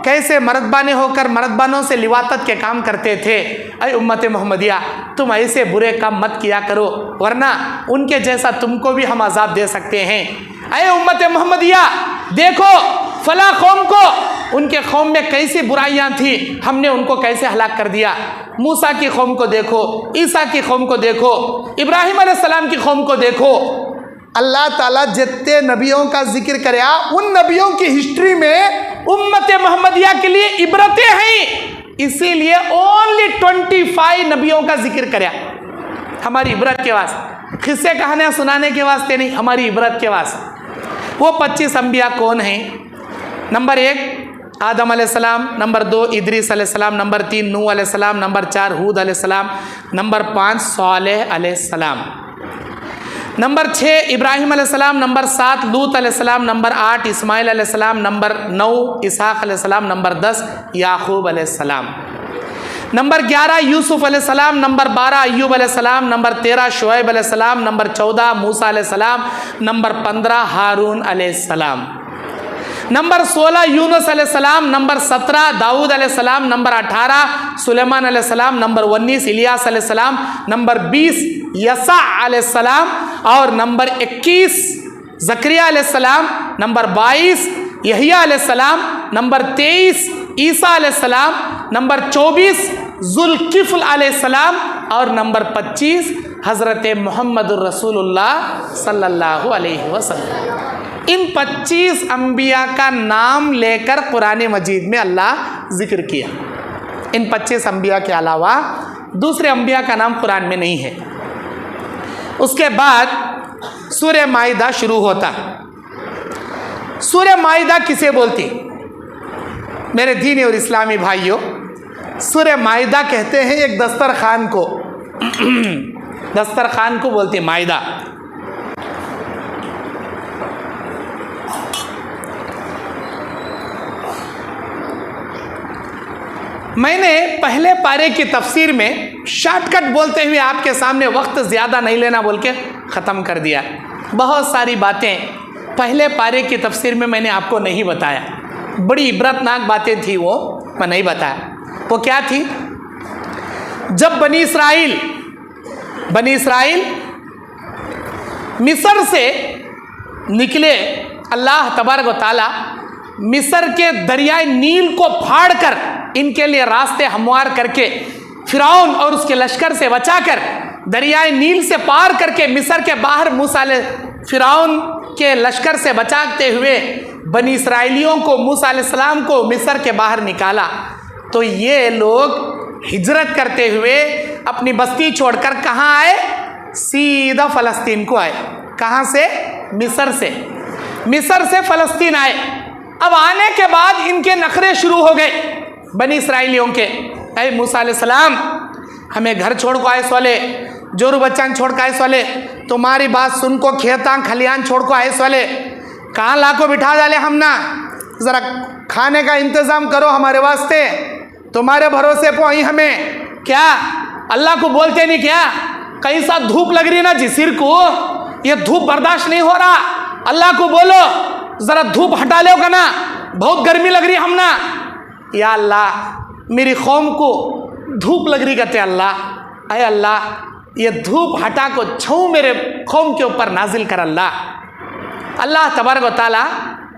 کیسے مردبانے ہو کر مردبانوں سے لواطت کے کام کرتے تھے. اے امت محمدیہ, تم ایسے برے کام مت کیا کرو, ورنہ ان کے جیسا تم کو بھی ہم عذاب دے سکتے ہیں. اے امت محمدیہ, دیکھو فلاں قوم کو ان کے قوم میں کیسی برائیاں تھیں, ہم نے ان کو کیسے ہلاک کر دیا. موسیٰ کی قوم کو دیکھو, عیسیٰ کی قوم کو دیکھو, ابراہیم علیہ السلام کی قوم کو دیکھو. اللہ تعالیٰ جتنے نبیوں کا ذکر کریا, ان نبیوں کی ہسٹری میں امت محمدیہ کے لیے عبرتیں ہیں, اسی لیے اونلی 25 نبیوں کا ذکر کریا. ہماری عبرت کے واسطے, قصے کہانیاں سنانے کے واسطے نہیں, ہماری عبرت کے واسطے. وہ 25 انبیاء کون ہیں؟ نمبر 1 آدم علیہ السلام, نمبر 2 ادریس علیہ السلام, نمبر 3 نوح علیہ السلام, نمبر 4 ہود علیہ السلام, نمبر 5 صالح علیہ السلام, نمبر 6 ابراہیم علیہ السلام, نمبر 7 لوط علیہ السلام, نمبر 8 اسماعیل علیہ السلام, نمبر 9 اسحاق علیہ السلام, نمبر 10 یعقوب علیہ السلام, نمبر 11 یوسف علیہ السلام, نمبر 12 ایوب علیہ السلام, نمبر 13 شعیب علیہ السلام, نمبر 14 موسیٰ علیہ السلام, نمبر 15 ہارون علیہ السلام, نمبر 16 یونس علیہ السلام, نمبر 17 داؤد علیہ السلام, نمبر 18 سلیمان علیہ السلام, نمبر 19 الیاس علیہ السلام, نمبر 20 یسع علیہ السلام, اور نمبر 21 زکریا علیہ السلام, نمبر 22 یحییٰ علیہ السلام, نمبر 23 عیسیٰ علیہ السلام, نمبر 24 ذوالکفل علیہ السلام, اور نمبر 25 حضرت محمد الرسول اللہ صلی اللہ علیہ وسلم. ان 25 انبیاء کا نام لے کر قرآن مجید میں اللہ ذکر کیا. ان 25 انبیاء کے علاوہ دوسرے انبیاء کا نام قرآن میں نہیں ہے. اس کے بعد سورہ مائدہ شروع ہوتا. سورہ مائدہ کسے بولتی؟ میرے دینی اور اسلامی بھائیوں, سورہ مائدہ کہتے ہیں ایک دسترخوان کو, دسترخوان کو بولتے مائدہ. میں نے پہلے پارے کی تفسیر میں شارٹ کٹ بولتے ہوئے آپ کے سامنے وقت زیادہ نہیں لینا بول کے ختم کر دیا. بہت ساری باتیں پہلے پارے کی تفسیر میں نے آپ کو نہیں بتایا, بڑی عبرتناک باتیں تھیں, وہ میں نہیں بتایا. وہ کیا تھی؟ جب بنی اسرائیل مصر سے نکلے, اللہ تبارک و تعالیٰ مصر کے دریائے نیل کو پھاڑ کر ان کے لیے راستے ہموار کر کے فرعون اور اس کے لشکر سے بچا کر دریائے نیل سے پار کر کے مصر کے باہر موسیٰ فرعون کے لشکر سے بچاتے ہوئے بنی اسرائیلیوں کو, موسیٰ علیہ السلام کو مصر کے باہر نکالا. تو یہ لوگ ہجرت کرتے ہوئے اپنی بستی چھوڑ کر کہاں آئے؟ سیدھا فلسطین کو آئے. کہاں سے؟ مصر سے. مصر سے فلسطین آئے. اب آنے کے بعد ان کے نخرے شروع ہو گئے بنی اسرائیلیوں کے. اے موسیٰ علیہ السلام, ہمیں گھر چھوڑ کو آئے سوالے, جورو بچان چھوڑ کو آئے سوالے, تمہاری بات سن کو کھیتاں کھلیان چھوڑ کو آئے سوالے, کہاں لا کو بٹھا ڈالے ہم نا, ذرا کھانے کا انتظام کرو ہمارے واسطے, تمہارے بھروسے پہ آئی ہمیں. کیا اللہ کو بولتے نہیں کیا؟ کیسا دھوپ لگ رہی نا جسر کو, یہ دھوپ برداشت نہیں ہو رہا, اللہ کو بولو ذرا دھوپ ہٹا لو کا نا, بہت گرمی لگ رہی ہم نا. یا اللہ میری قوم کو دھوپ لگ رہی کہتے اللہ, اے اللہ یہ دھوپ ہٹا کو چھوں میرے قوم کے اوپر نازل کر. اللہ تبارک و تعالیٰ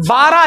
12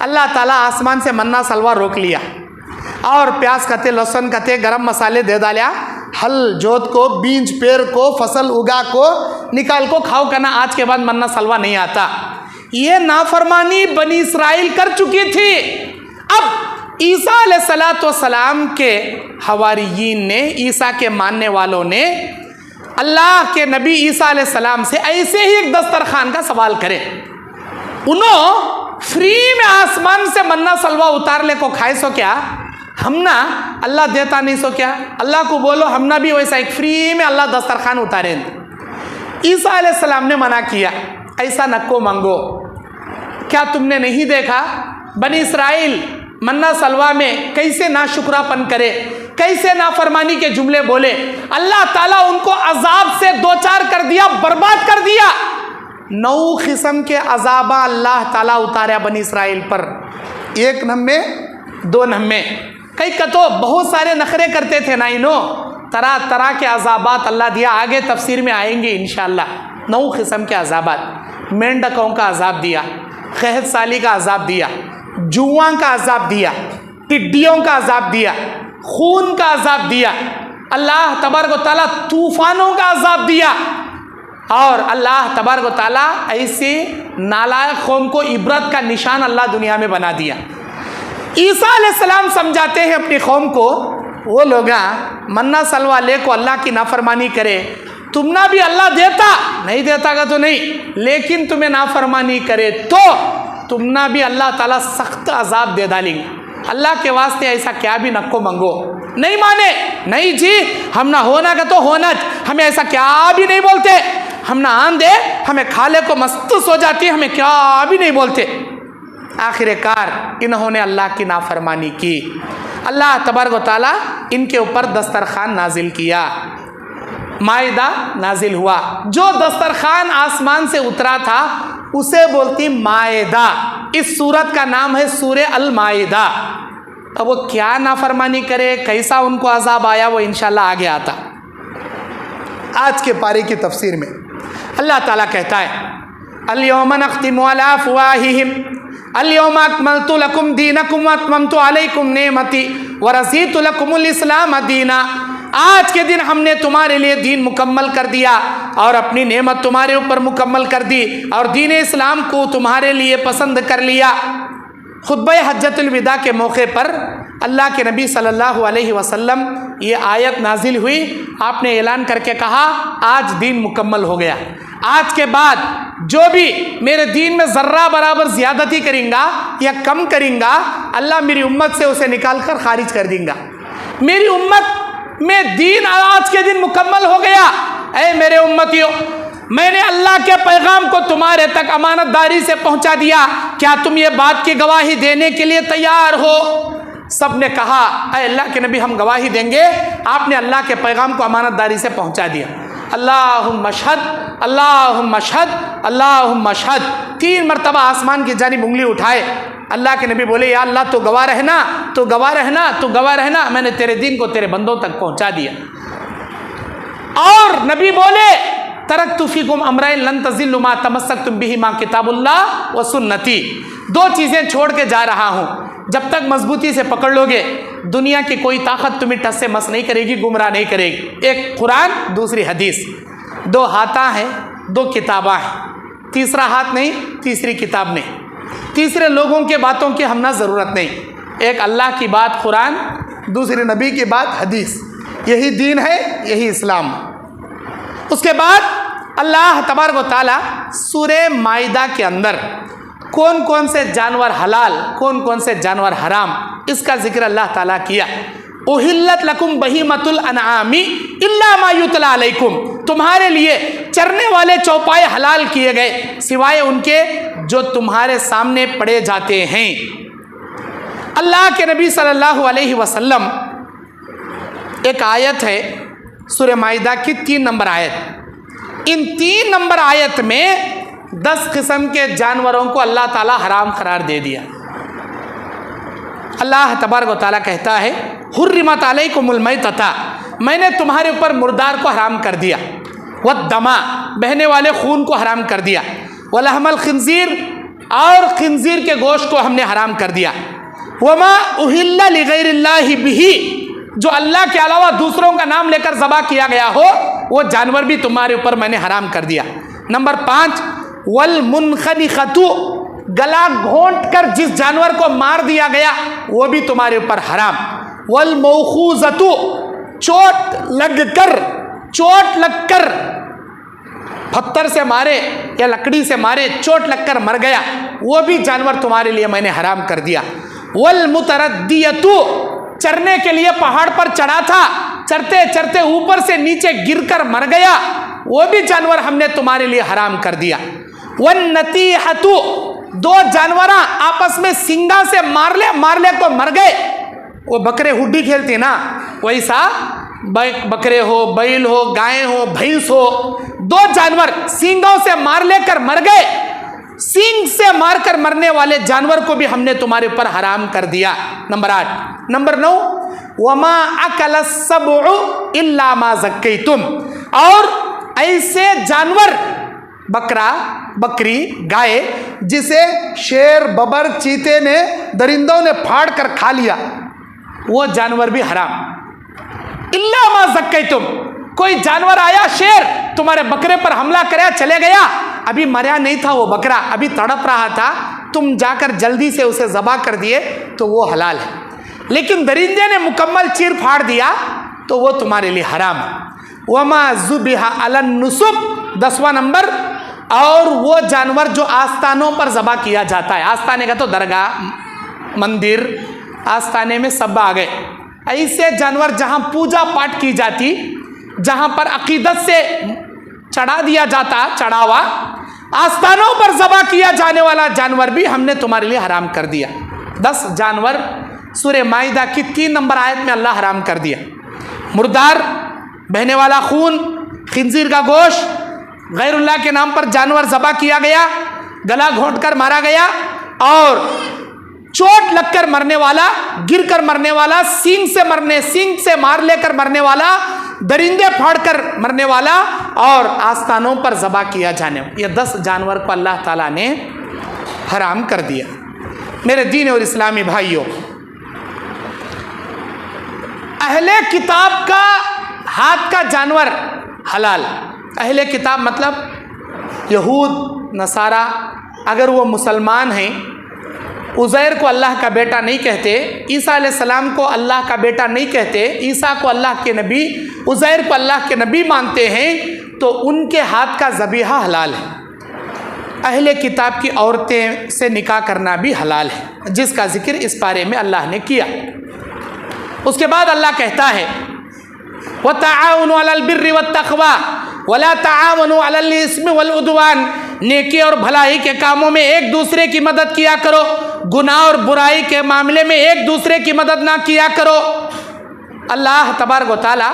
اللہ تعالیٰ آسمان سے منا سلوا روک لیا اور پیاز کتے لہسن کتے گرم مسالے دے ڈالیا، ہل جوت کو بیج پیر کو فصل اگا کو نکال کو کھاؤ کرنا، آج کے بعد منا سلوا نہیں آتا۔ یہ نافرمانی بنی اسرائیل کر چکی تھی۔ اب عیسیٰ علیہ السلام کے حواریین نے، عیسیٰ کے ماننے والوں نے اللہ کے نبی عیسیٰ علیہ السلام سے ایسے ہی ایک دسترخوان کا سوال کرے، انہوں فری میں آسمان سے منا سلوا اتار لے کو کھائے سو کیا؟ ہم نا اللہ دیتا نہیں سو کیا؟ اللہ کو بولو ہم نا بھی ویسا ایک فری میں اللہ دسترخوان اتاریں۔ عیسیٰ علیہ السلام نے منع کیا، ایسا نکو منگو۔ کیا تم نے نہیں دیکھا بنی اسرائیل منا سلوا میں کیسے ناشکرا پن کرے، کیسے نافرمانی کے جملے بولے؟ اللہ تعالیٰ ان کو عذاب سے دوچار کر دیا، برباد کر دیا۔ 9 قسم کے عذابہ اللہ تعالیٰ اتاریا بنی اسرائیل پر، 1 نمے 2 نمے، کئی کتو بہت سارے نخرے کرتے تھے نا، طرح طرح کے عذابات اللہ دیا، آگے تفسیر میں آئیں گے انشاءاللہ۔ 9 قسم کے عذابات، مینڈکوں کا عذاب دیا، قحط سالی کا عذاب دیا، جواں کا عذاب دیا، ٹڈیوں کا عذاب دیا، خون کا عذاب دیا، اللہ تبارک و تعالیٰ طوفانوں کا عذاب دیا، اور اللہ تبارک و تعالیٰ ایسے نالائق قوم کو عبرت کا نشان اللہ دنیا میں بنا دیا۔ عیسیٰ علیہ السلام سمجھاتے ہیں اپنی قوم کو، وہ لوگ منا سلوا لے کو اللہ کی نافرمانی کرے، تم نہ بھی اللہ دیتا نہیں دیتا گا تو نہیں، لیکن تمہیں نافرمانی کرے تو تم نہ بھی اللہ تعالیٰ سخت عذاب دے ڈالیں گے۔ اللہ کے واسطے ایسا کیا بھی نکو منگو، نہیں مانے، نہیں جی ہم نہ ہونا کا تو ہونا، ہمیں ایسا کیا بھی نہیں بولتے، ہم نہ آن دے ہمیں کھالے کو مستس ہو جاتی ہے، ہمیں کیا بھی نہیں بولتے۔ آخر کار انہوں نے اللہ کی نافرمانی کی، اللہ تبارک و تعالیٰ ان کے اوپر دسترخوان نازل کیا، مائدہ نازل ہوا۔ جو دسترخوان آسمان سے اترا تھا اسے بولتی مائدہ، اس سورت کا نام ہے سورہ المائدہ۔ اب وہ کیا نافرمانی کرے، کیسا ان کو عذاب آیا، وہ انشاءاللہ آگے آتا۔ آج کے پارے کی تفسیر میں اللہ تعالیٰ کہتا ہے الیوم نختم علی افواہہم الیوم اکملت لکم دینکم واتممت علیکم نعمتی ورضیت لکم الاسلام دینا۔ آج کے دن ہم نے تمہارے لیے دین مکمل کر دیا اور اپنی نعمت تمہارے اوپر مکمل کر دی اور دین اسلام کو تمہارے لیے پسند کر لیا۔ خطبہ حجۃ الوداع کے موقع پر اللہ کے نبی صلی اللہ علیہ وسلم یہ آیت نازل ہوئی، آپ نے اعلان کر کے کہا آج دین مکمل ہو گیا، آج کے بعد جو بھی میرے دین میں ذرہ برابر زیادتی کریں گا یا کم کریں گا، اللہ میری امت سے اسے نکال کر خارج کر دیں گا۔ میری امت میں دین آج کے دن مکمل ہو گیا۔ اے میرے امتیوں، میں نے اللہ کے پیغام کو تمہارے تک امانت داری سے پہنچا دیا، کیا تم یہ بات کی گواہی دینے کے لیے تیار ہو؟ سب نے کہا اے اللہ کے نبی ہم گواہی دیں گے، آپ نے اللہ کے پیغام کو امانت داری سے پہنچا دیا۔ اللہم اشہد اللہم اشہد اللہم اشہد، 3 مرتبہ آسمان کی جانب انگلی اٹھائے، اللہ کے نبی بولے یا اللہ تو گواہ رہنا، تو گواہ رہنا، تو گواہ رہنا، میں نے تیرے دین کو تیرے بندوں تک پہنچا دیا۔ اور نبی بولے ترکت فیکم امرین لن تضلوا ما تمسکتم بہما کتاب اللہ و سنتی، 2 چیزیں چھوڑ کے جا رہا ہوں، جب تک مضبوطی سے پکڑ لو گے دنیا کی کوئی طاقت تمہیں ٹس سے مس نہیں کرے گی، گمراہ نہیں کرے گی۔ ایک قرآن، دوسری حدیث، 2 ہاتھاں ہیں، 2 کتاباں ہیں، تیسرا ہاتھ نہیں، تیسری کتاب نہیں، تیسرے لوگوں کے باتوں کی ہم نہ ضرورت نہیں، ایک اللہ کی بات قرآن، دوسری نبی کی بات حدیث، یہی دین ہے، یہی اسلام۔ اس کے بعد اللہ تبارک و تعالیٰ سورہ مائدہ کے اندر کون کون سے جانور حلال، کون کون سے جانور حرام، اس کا ذکر اللہ تعالیٰ کیا۔ احلت لکم بہیمۃ الانعام الا ما یتلی علیکم، تمہارے لیے چرنے والے چوپائے حلال کیے گئے سوائے ان کے جو تمہارے سامنے پڑے جاتے ہیں۔ اللہ کے نبی صلی اللہ علیہ وسلم، ایک آیت ہے سورہ مائدہ کی 3 نمبر آیت، ان 3 نمبر آیت میں 10 قسم کے جانوروں کو اللہ تعالیٰ حرام قرار دے دیا۔ اللہ تبارک و تعالیٰ کہتا ہے حرمت علیکم المیتۃ، میں نے تمہارے اوپر مردار کو حرام کر دیا، والدم، بہنے والے خون کو حرام کر دیا، ولحم الخنزیر، اور خنزیر کے گوشت کو ہم نے حرام کر دیا. وما اہل لغیر اللہ بہ، جو اللہ کے علاوہ دوسروں کا نام لے کر ذبح کیا گیا ہو وہ جانور بھی تمہارے اوپر میں نے حرام کر دیا. نمبر 5 والمنخنقۃ، گلا گھونٹ کر جس جانور کو مار دیا گیا وہ بھی تمہارے اوپر حرام. والموخوذۃ، چوٹ لگ کر پتھر سے مارے یا لکڑی سے مارے چوٹ لگ کر مر گیا وہ بھی جانور تمہارے لیے میں نے حرام کر دیا. والمتردیۃ، چرنے کے لیے پہاڑ پر چڑھا تھا، چرتے چرتے اوپر سے نیچے گر کر مر گیا وہ بھی جانور ہم نے تمہارے لیے حرام کر دیا. والنطیحۃ، دو جانور آپس میں سنگا سے مار لے تو مر گئے. وہ بکرے ہڈی کھیلتے نا، ویسا بکرے ہو، بیل ہو، گائے ہو، بھینس ہو، دو جانور سینگوں سے مار لے کر مر گئے، سینگ سے مار کر مرنے والے جانور کو بھی ہم نے تمہارے اوپر حرام کر دیا. نمبر 8. نمبر 9 وما اکل السبع الا ما زکیتم، اور ایسے جانور بکرا، بکری، گائے جسے شیر، ببر، چیتے نے، درندوں نے پھاڑ کر کھا لیا وہ جانور بھی حرام. الا ما زکیتم، کوئی جانور آیا شیر تمہارے بکرے پر حملہ کریا چلے گیا، ابھی مریا نہیں تھا وہ بکرا، ابھی تڑپ رہا تھا، تم جا کر جلدی سے اسے ذبح کر دیے تو وہ حلال ہے. لیکن درندے نے مکمل چیر پھاڑ دیا تو وہ تمہارے لیے حرام ہے. وما ذبح علی النصب، 10واں نمبر، اور وہ جانور جو آستانوں پر ذبح کیا جاتا ہے. آستانے کا تو درگاہ، مندر، آستانے میں سب آ گئے. ایسے جانور جہاں پوجا پاٹ کی جاتی، جہاں پر عقیدت سے چڑھا دیا جاتا چڑھاوا، آستانوں پر ذبح کیا جانے والا جانور بھی ہم نے تمہارے لیے حرام کر دیا. 10 جانور سورہ مائدہ کی 3 نمبر آیت میں اللہ حرام کر دیا. مردار، بہنے والا خون، خنزیر کا گوشت، غیر اللہ کے نام پر جانور ذبح کیا گیا، گلا گھونٹ کر مارا گیا، اور چوٹ لگ کر مرنے والا، گر کر مرنے والا، سینگ سے مار لے کر مرنے والا، درندے پھاڑ کر مرنے والا، اور آستانوں پر ذبح کیا جانے والا، یہ 10 جانور کو اللہ تعالیٰ نے حرام کر دیا. میرے دین اور اسلامی بھائیوں، اہل کتاب کا ہاتھ کا جانور حلال. اہل کتاب مطلب یہود، نصارہ، اگر وہ مسلمان ہیں، عزیر کو اللہ کا بیٹا نہیں کہتے، عیسیٰ علیہ السلام کو اللہ کا بیٹا نہیں کہتے، عیسیٰ کو اللہ کے نبی، عزیر کو اللہ کے نبی مانتے ہیں، تو ان کے ہاتھ کا ذبیحہ حلال ہے. اہل کتاب کی عورتیں سے نکاح کرنا بھی حلال ہے، جس کا ذکر اس پارے میں اللہ نے کیا. اس کے بعد اللہ کہتا ہے وَتَعَاوَنُوا عَلَى الْبِرِّ وَالتَّقْوَى وَلَا تَعَاوَنُوا عَلَى الْإِثْمِ وَالْعُدْوَانِ، نیکی اور بھلائی کے کاموں میں ایک دوسرے کی مدد کیا کرو، گناہ اور برائی کے معاملے میں ایک دوسرے کی مدد نہ کیا کرو. اللہ تبارک و تعالیٰ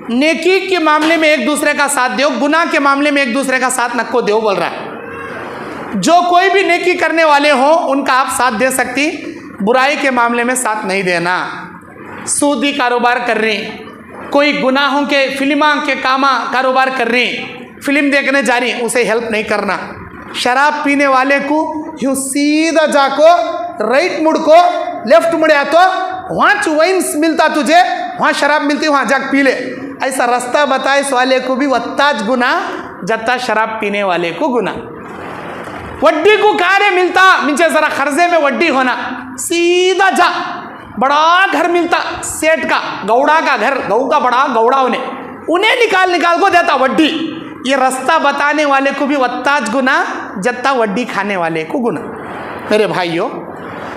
نیکی کے معاملے میں ایک دوسرے کا ساتھ دیو، گناہ کے معاملے میں ایک دوسرے کا ساتھ نہ کو دیو بول رہا ہے. جو کوئی بھی نیکی کرنے والے ہوں ان کا آپ ساتھ دے سکتی، برائی کے معاملے میں ساتھ نہیں دینا. سودی کاروبار کر رہی، کوئی گناہوں کے فلماں کے کاروبار کر رہی، فلم دیکھنے جا رہی، اسے ہیلپ نہیں کرنا. شراب پینے والے کو یوں سیدھا جا کو رائٹ مڑ کو لیفٹ مڑیا تو وہاں وائنس ملتا، تجھے وہاں شراب ملتی، وہاں جا پی لے، ایسا راستہ بتائے اس والے کو بھی وتاج گناہ جتا شراب پینے والے کو گناہ. وڈی کو کارے ملتا، مجھے ذرا قرضے میں وڈی ہونا، سیدھا جا، بڑا گھر ملتا سیٹ کا، گوڑا کا گھر، گو کا بڑا گوڑا، انہیں نکال کو دیتا وڈی. یہ راستہ بتانے والے کو بھی وتاج گناہ جتا وڈی کھانے والے کو گناہ. میرے بھائیوں،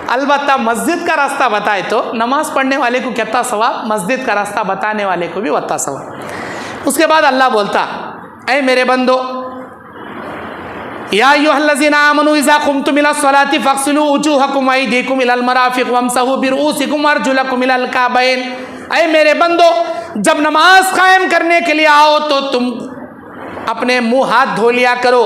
البتہ مسجد کا راستہ بتائے تو نماز پڑھنے والے کو کتنا ثواب، مسجد کا راستہ بتانے والے کو بھی اتنا ثواب. اس کے بعد اللہ بولتا، اے میرے بندو، یا ایھا الذین آمنوا اذا قمتم الى الصلاۃ فاغسلوا وجوہکم وایدیکم الى المرافق وامسحوا برؤوسکم وارجلکم الى الکعبین. اے میرے بندو، جب نماز قائم کرنے کے لیے آؤ تو تم اپنے منہ ہاتھ دھو لیا کرو،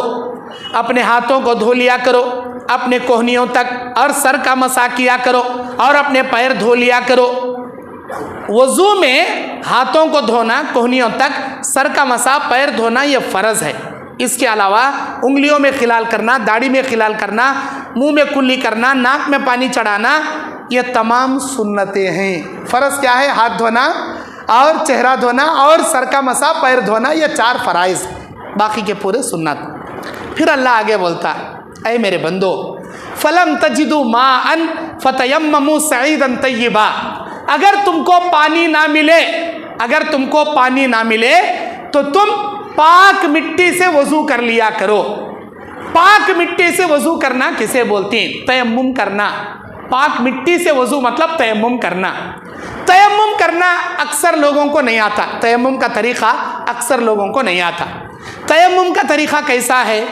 اپنے ہاتھوں کو دھو لیا کرو اپنے کوہنیوں تک، اور سر کا مسح کیا کرو، اور اپنے پیر دھو لیا کرو. وضو میں ہاتھوں کو دھونا کوہنیوں تک، سر کا مسح، پیر دھونا یہ فرض ہے. اس کے علاوہ انگلیوں میں خلال کرنا، داڑھی میں خلال کرنا، منہ میں کلی کرنا، ناک میں پانی چڑھانا، یہ تمام سنتیں ہیں۔ فرض کیا ہے؟ ہاتھ دھونا اور چہرہ دھونا اور سر کا مسا، پیر دھونا، یہ 4 فرائض، باقی کے پورے سنت۔ پھر اللہ آگے بولتا، اے میرے بندو فلم تجدوا ماء فتیمموا صعیدا طیبا، اگر تم کو پانی نہ ملے تو تم پاک مٹی سے وضو کر لیا کرو۔ پاک مٹی سے وضو کرنا کسے بولتے ہیں؟ تیمم کرنا۔ پاک مٹی سے وضو مطلب تیمم کرنا۔ تیمم کرنا اکثر لوگوں کو نہیں آتا، تیمم کا طریقہ اکثر لوگوں کو نہیں آتا۔ تیمم کا طریقہ کیسا ہے؟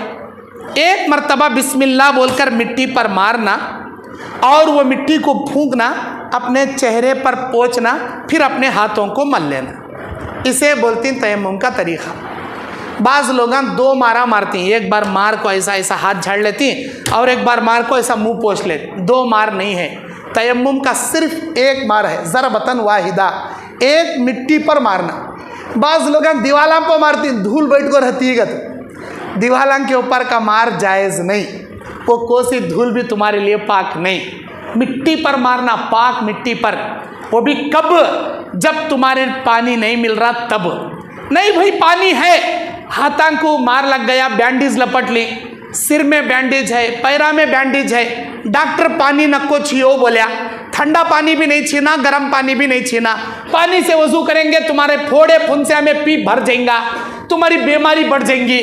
ایک مرتبہ بسم اللہ بول کر مٹی پر مارنا اور وہ مٹی کو پھونکنا، اپنے چہرے پر پوچھنا، پھر اپنے ہاتھوں کو مل لینا، اسے بولتے ہیں تیمم کا طریقہ۔ بعض لوگ 2 مارا مارتی ہیں، ایک بار مار کو ایسا ہاتھ جھاڑ لیتی ہیں اور ایک بار مار کو ایسا منہ پوچھ لیتی۔ 2 مار نہیں ہے، تیمم کا صرف ایک مار ہے، ضربتن واحدہ، ایک مٹی پر مارنا۔ بعض لوگ دیوالاں پہ مارتی ہیں، دھول بیٹھ کو رہتی ہے، دیوالاں کے اوپر کا مار جائز نہیں، وہ کوسی دھول بھی تمہارے لیے پاک نہیں۔ مٹی پر مارنا، پاک مٹی پر، وہ بھی کب؟ جب تمہارے پانی نہیں مل رہا تب۔ نہیں بھائی پانی ہے، ہاتھاں کو مار لگ گیا، بینڈیج لپٹ لی، سر میں بینڈیج ہے، پیرا میں بینڈیج ہے، ڈاکٹر پانی نکو چھیو بولیا، ٹھنڈا پانی بھی نہیں چھینا، گرم پانی بھی نہیں چھینا، پانی سے وضو کریں گے تمہارے پھوڑے پھنسیا میں پیپ بھر جائیں گا، تمہاری بیماری بڑھ جائیں گی۔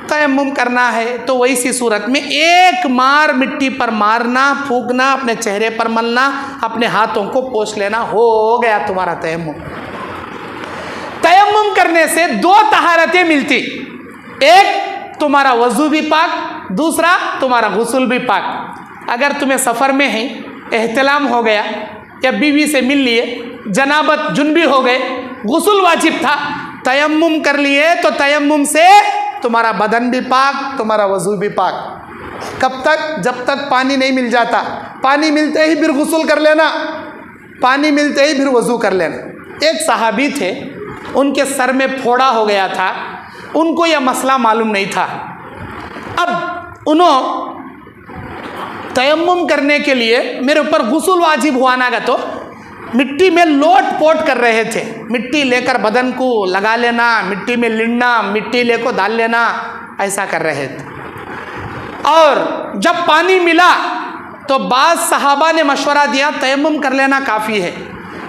تیمم کرنا ہے تو ویسی صورت میں ایک مار مٹی پر مارنا، پھونکنا، اپنے چہرے پر ملنا، اپنے ہاتھوں کو پوچھ لینا، ہو گیا تمہارا تیمم۔ تیمم کرنے سے 2 طہارتیں ملتی، ایک تمہارا وضو بھی پاک، دوسرا تمہارا غسل بھی پاک۔ اگر تمہیں سفر میں ہے، احتلام ہو گیا یا بیوی سے مل لیے، جنبی ہو گئے، غسل واجب تھا، تیمم کر لیے تو تیمم سے تمہارا بدن بھی پاک، تمہارا وضو بھی پاک۔ کب تک؟ جب تک پانی نہیں مل جاتا، پانی ملتے ہی پھر غسل کر لینا، پانی ملتے ہی پھر وضو کر لینا۔ ایک صحابی تھے، ان کے سر میں پھوڑا ہو گیا تھا، ان کو یہ مسئلہ معلوم نہیں تھا۔ اب انہوں تیمم کرنے کے لیے میرے اوپر غسل واجب ہوا نا گا تو مٹی میں لوٹ پوٹ کر رہے تھے، مٹی لے کر بدن کو لگا لینا، مٹی میں لڑنا، مٹی لے کو ڈال لینا، ایسا کر رہے تھے۔ اور جب پانی ملا تو بعض صحابہ نے مشورہ دیا تیمم کر لینا کافی ہے،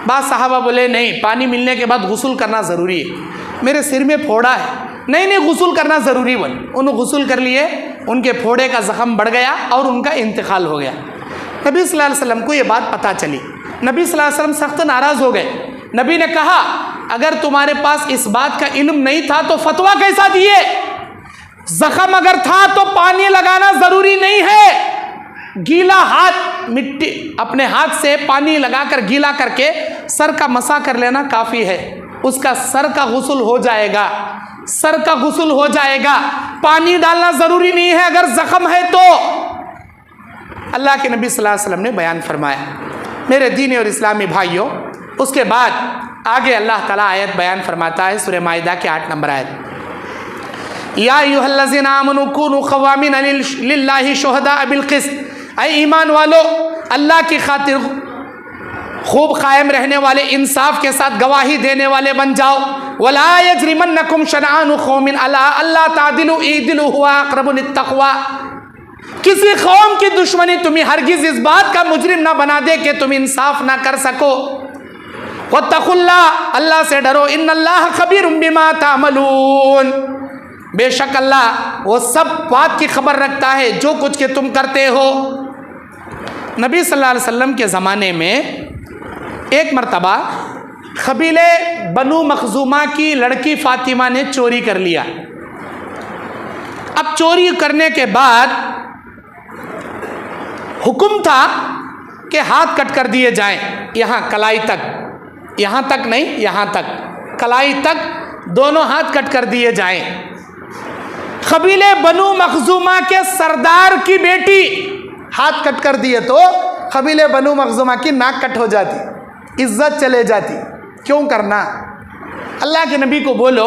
بعض صحابہ بولے نہیں، پانی ملنے کے بعد غسل کرنا ضروری ہے، میرے سر میں پھوڑا ہے، نہیں غسل کرنا ضروری بولے۔ انہوں غسل کر لیے، ان کے پھوڑے کا زخم بڑھ گیا اور ان کا انتقال ہو گیا۔ نبی صلی اللہ علیہ وسلم کو یہ بات پتہ چلی، نبی صلی اللہ علیہ وسلم سخت ناراض ہو گئے۔ نبی نے کہا اگر تمہارے پاس اس بات کا علم نہیں تھا تو فتویٰ کیسا دیے؟ زخم اگر تھا تو پانی لگانا ضروری نہیں ہے، گیلا ہاتھ، مٹی اپنے ہاتھ سے پانی لگا کر گیلا کر کے سر کا مسا کر لینا کافی ہے، اس کا سر کا غسل ہو جائے گا، سر کا غسل ہو جائے گا، پانی ڈالنا ضروری نہیں ہے اگر زخم ہے تو۔ اللہ کے نبی صلی اللہ علیہ وسلم نے بیان فرمایا۔ میرے دینی اور اسلامی بھائیوں، اس کے بعد آگے اللہ تعالیٰ آیت بیان فرماتا ہے، سورہ مائدہ کے 8 نمبر آیت، یا ایھا الذین آمنوا کونوا قوامین للہ شہداء بالقسط، اے ایمان والو اللہ کی خاطر خوب قائم رہنے والے، انصاف کے ساتھ گواہی دینے والے بن جاؤ۔ ولا یجرمنکم شنآن قوم علی الا تعدلوا اعدلوا هو اقرب للتقوی، کسی قوم کی دشمنی تمہیں ہرگز اس بات کا مجرم نہ بنا دے کہ تم انصاف نہ کر سکو۔ واتقوا اللہ، اللہ سے ڈرو، ان اللہ خبیر بما تعملون، بے شک اللہ وہ سب بات کی خبر رکھتا ہے جو کچھ کہ تم کرتے ہو۔ نبی صلی اللہ علیہ وسلم کے زمانے میں ایک مرتبہ قبیلے بنو مخزومہ کی لڑکی فاطمہ نے چوری کر لیا۔ اب چوری کرنے کے بعد حکم تھا کہ ہاتھ کٹ کر دیے جائیں، یہاں کلائی تک، یہاں تک نہیں، یہاں تک کلائی تک دونوں ہاتھ کٹ کر دیے جائیں۔ قبیلے بنو مخزومہ کے سردار کی بیٹی ہاتھ کٹ کر دیے تو قبیلے بنو مخزومہ کی ناک کٹ ہو جاتی، عزت چلے جاتی۔ کیوں کرنا؟ اللہ کے نبی کو بولو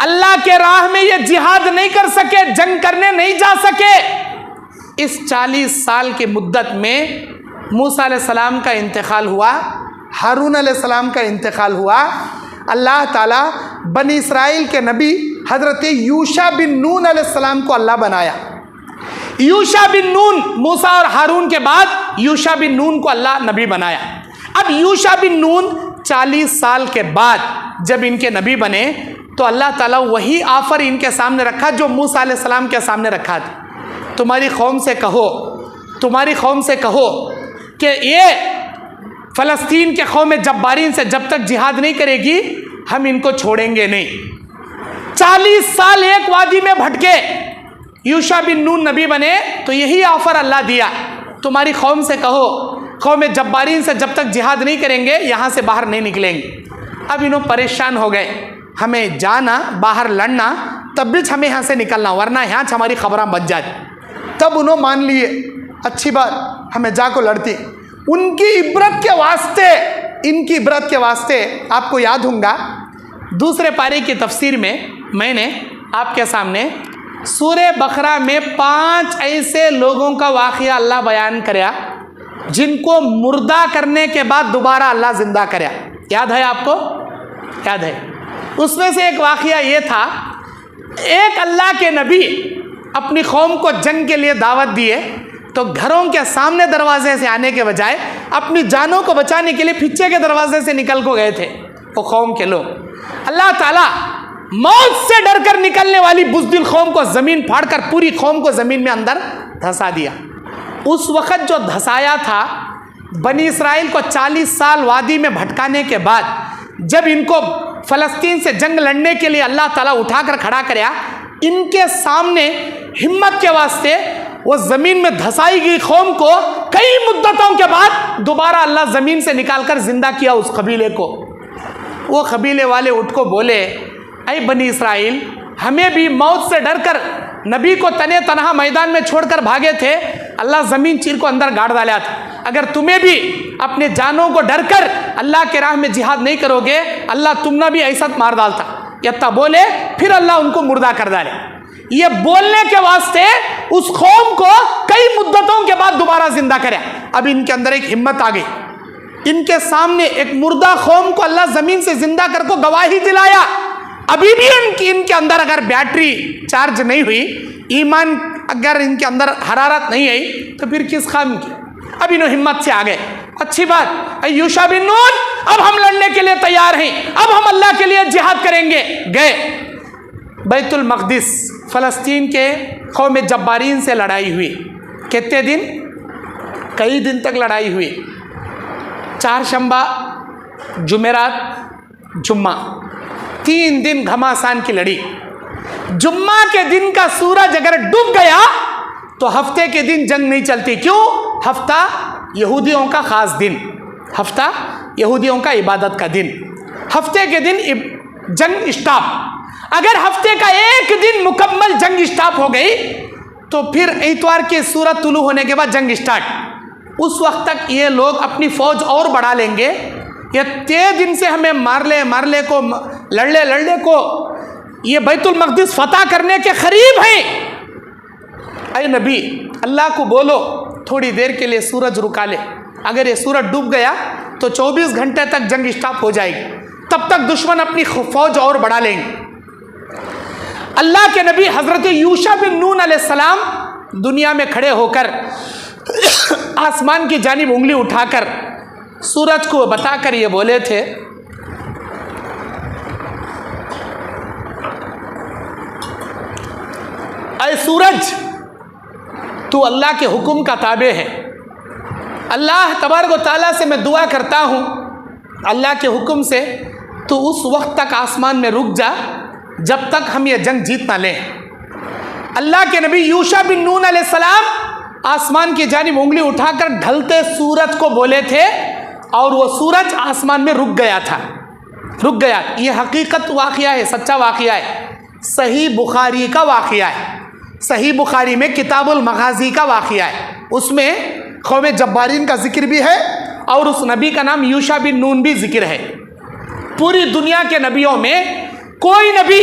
اللہ کے راہ میں یہ جہاد نہیں کر سکے، جنگ کرنے نہیں جا سکے۔ اس 40 سال کی مدت میں موسیٰ علیہ السلام کا انتقال ہوا، ہارون علیہ السلام کا انتقال ہوا۔ اللہ تعالیٰ بنی اسرائیل کے نبی حضرت یوشع بن نون علیہ السلام کو اللہ بنایا۔ یوشع بن نون، موسیٰ اور ہارون کے بعد یوشع بن نون کو اللہ نبی بنایا۔ اب یوشع بن نون 40 سال کے بعد جب ان کے نبی بنے تو اللہ تعالیٰ وہی آفر ان کے سامنے رکھا جو موسیٰ علیہ السلام کے سامنے رکھا تھا۔ تمہاری قوم سے کہو کہ یہ فلسطین کے قوم جبارین سے جب تک جہاد نہیں کرے گی ہم ان کو چھوڑیں گے نہیں۔ 40 سال ایک وادی میں بھٹکے، یوشع بن نون نبی بنے تو یہی آفر اللہ دیا، تمہاری قوم سے کہو قوم جبارین سے جب تک جہاد نہیں کریں گے یہاں سے باہر نہیں نکلیں گے۔ اب انہوں پریشان ہو گئے، ہمیں جانا باہر لڑنا تب بھی ہمیں یہاں سے نکلنا، ورنہ یہاں ہماری خبراں بچ جاتی۔ تب انہوں مان لیے اچھی بات، ہمیں جا کو لڑتی۔ ان کی عبرت کے واسطے آپ کو یاد ہوں گا دوسرے پارے کی تفسیر میں نے آپ کے سامنے سورہ بقرہ میں 5 ایسے لوگوں کا واقعہ اللہ بیان کریا جن کو مردہ کرنے کے بعد دوبارہ اللہ زندہ کریا۔ یاد ہے آپ کو؟ یاد ہے؟ اس میں سے ایک واقعہ یہ تھا، ایک اللہ کے نبی اپنی قوم کو جنگ کے لیے دعوت دیے تو گھروں کے سامنے دروازے سے آنے کے بجائے اپنی جانوں کو بچانے کے لیے پیچھے کے دروازے سے نکل کو گئے تھے وہ قوم کے لوگ۔ اللہ تعالیٰ موت سے ڈر کر نکلنے والی بزدل قوم کو زمین پھاڑ کر پوری قوم کو زمین میں اندر دھسا دیا۔ اس وقت جو دھسایا تھا بنی اسرائیل کو 40 سال وادی میں بھٹکانے کے بعد جب ان کو فلسطین سے جنگ لڑنے کے لیے اللہ تعالیٰ اٹھا کر کھڑا کریا، ان کے سامنے ہمت کے واسطے وہ زمین میں دھسائی گئی قوم کو کئی مدتوں کے بعد دوبارہ اللہ زمین سے نکال کر زندہ کیا اس قبیلے کو۔ وہ قبیلے والے اٹھ کو بولے، اے بنی اسرائیل، ہمیں بھی موت سے ڈر کر نبی کو تنے تنہا میدان میں چھوڑ کر بھاگے تھے، اللہ زمین چیر کو اندر گاڑ ڈالا تھا۔ اگر تمہیں بھی اپنے جانوں کو ڈر کر اللہ کے راہ میں جہاد نہیں کرو گے اللہ تم نہ بھی ایسا مار ڈالتا۔ یتا بولے پھر اللہ ان کو مردہ کر ڈالے۔ یہ بولنے کے واسطے اس قوم کو کئی مدتوں کے بعد دوبارہ زندہ کریا۔ اب ان کے اندر ایک ہمت آ گئی، ان کے سامنے ایک مردہ قوم کو اللہ زمین سے زندہ کر کو گواہی دلایا۔ ابھی بھی ان کے اندر اگر بیٹری چارج نہیں ہوئی، ایمان اگر ان کے اندر حرارت نہیں آئی تو پھر کس کام کی؟ اب انہوں ہمت سے آ گئے، اچھی بات، اے یوشع بن نون اب ہم لڑنے کے لیے تیار ہیں، اب ہم اللہ کے لیے جہاد کریں گے۔ گئے بیت المقدس، فلسطین کے قوم جبارین سے لڑائی ہوئی۔ کتنے دن؟ کئی دن تک لڑائی ہوئی، چہارشنبہ، جمعرات، جمعہ، 3 دن گھماسان کی لڑی۔ جمعہ کے دن کا سورج اگر ڈوب گیا تو ہفتے کے دن جنگ نہیں چلتی۔ کیوں؟ ہفتہ یہودیوں کا خاص دن، ہفتہ یہودیوں کا عبادت کا دن، ہفتے کے دن جنگ اسٹاپ۔ اگر ہفتے کا ایک دن مکمل جنگ اسٹاپ ہو گئی تو پھر اتوار کے سورج طلوع ہونے کے بعد جنگ اسٹارٹ۔ اس وقت تک یہ لوگ اپنی فوج اور بڑھا لیں گے، یہ 3 دن سے ہمیں مار لے کو لڑ کو یہ بیت المقدس فتح کرنے کے قریب ہیں۔ اے نبی اللہ کو بولو تھوڑی دیر کے لیے سورج رکا لے، اگر یہ سورج ڈوب گیا تو 24 گھنٹے تک جنگ اسٹاپ ہو جائے گی، تب تک دشمن اپنی فوج اور بڑھا لیں گے۔ اللہ کے نبی حضرت یوشع بن نون علیہ السلام دنیا میں کھڑے ہو کر آسمان کی جانب انگلی اٹھا کر سورج کو بتا کر یہ بولے تھے، اے سورج تو اللہ کے حکم کا تابع ہے، اللہ تبارک و تعالیٰ سے میں دعا کرتا ہوں اللہ کے حکم سے تو اس وقت تک آسمان میں رک جا جب تک ہم یہ جنگ جیت نہ لیں۔ اللہ کے نبی یوشع بن نون علیہ السلام آسمان کی جانب انگلی اٹھا کر ڈھلتے سورج کو بولے تھے اور وہ سورج آسمان میں رک گیا تھا، رک گیا۔ یہ حقیقت واقعہ ہے، سچا واقعہ ہے، صحیح بخاری کا واقعہ ہے، صحیح بخاری میں کتاب المغازی کا واقعہ ہے، اس میں قوم جبارین کا ذکر بھی ہے اور اس نبی کا نام یوشع بن نون بھی ذکر ہے۔ پوری دنیا کے نبیوں میں کوئی نبی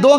2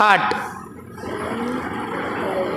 8।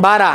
12,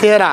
13,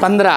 15,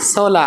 16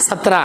17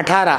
18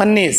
19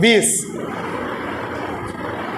20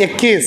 21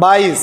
22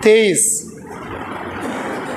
23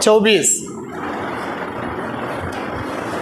24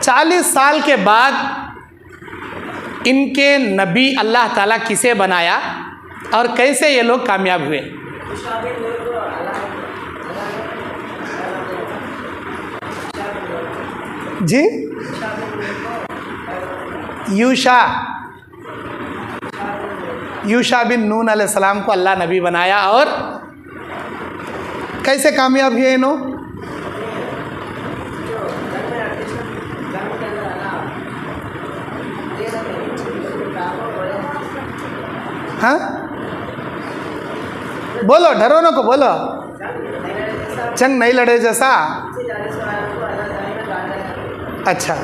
40 سال کے بعد ان کے نبی اللہ تعالیٰ کسے بنایا اور کیسے یہ لوگ کامیاب ہوئے؟ جی یوشا بن نون علیہ السلام کو اللہ نبی بنایا اور کیسے کامیاب ہوئے انہوں؟ ہاں بولو، ڈرو نہ کو بولو، جنگ نہیں لڑے جیسا؟ اچھا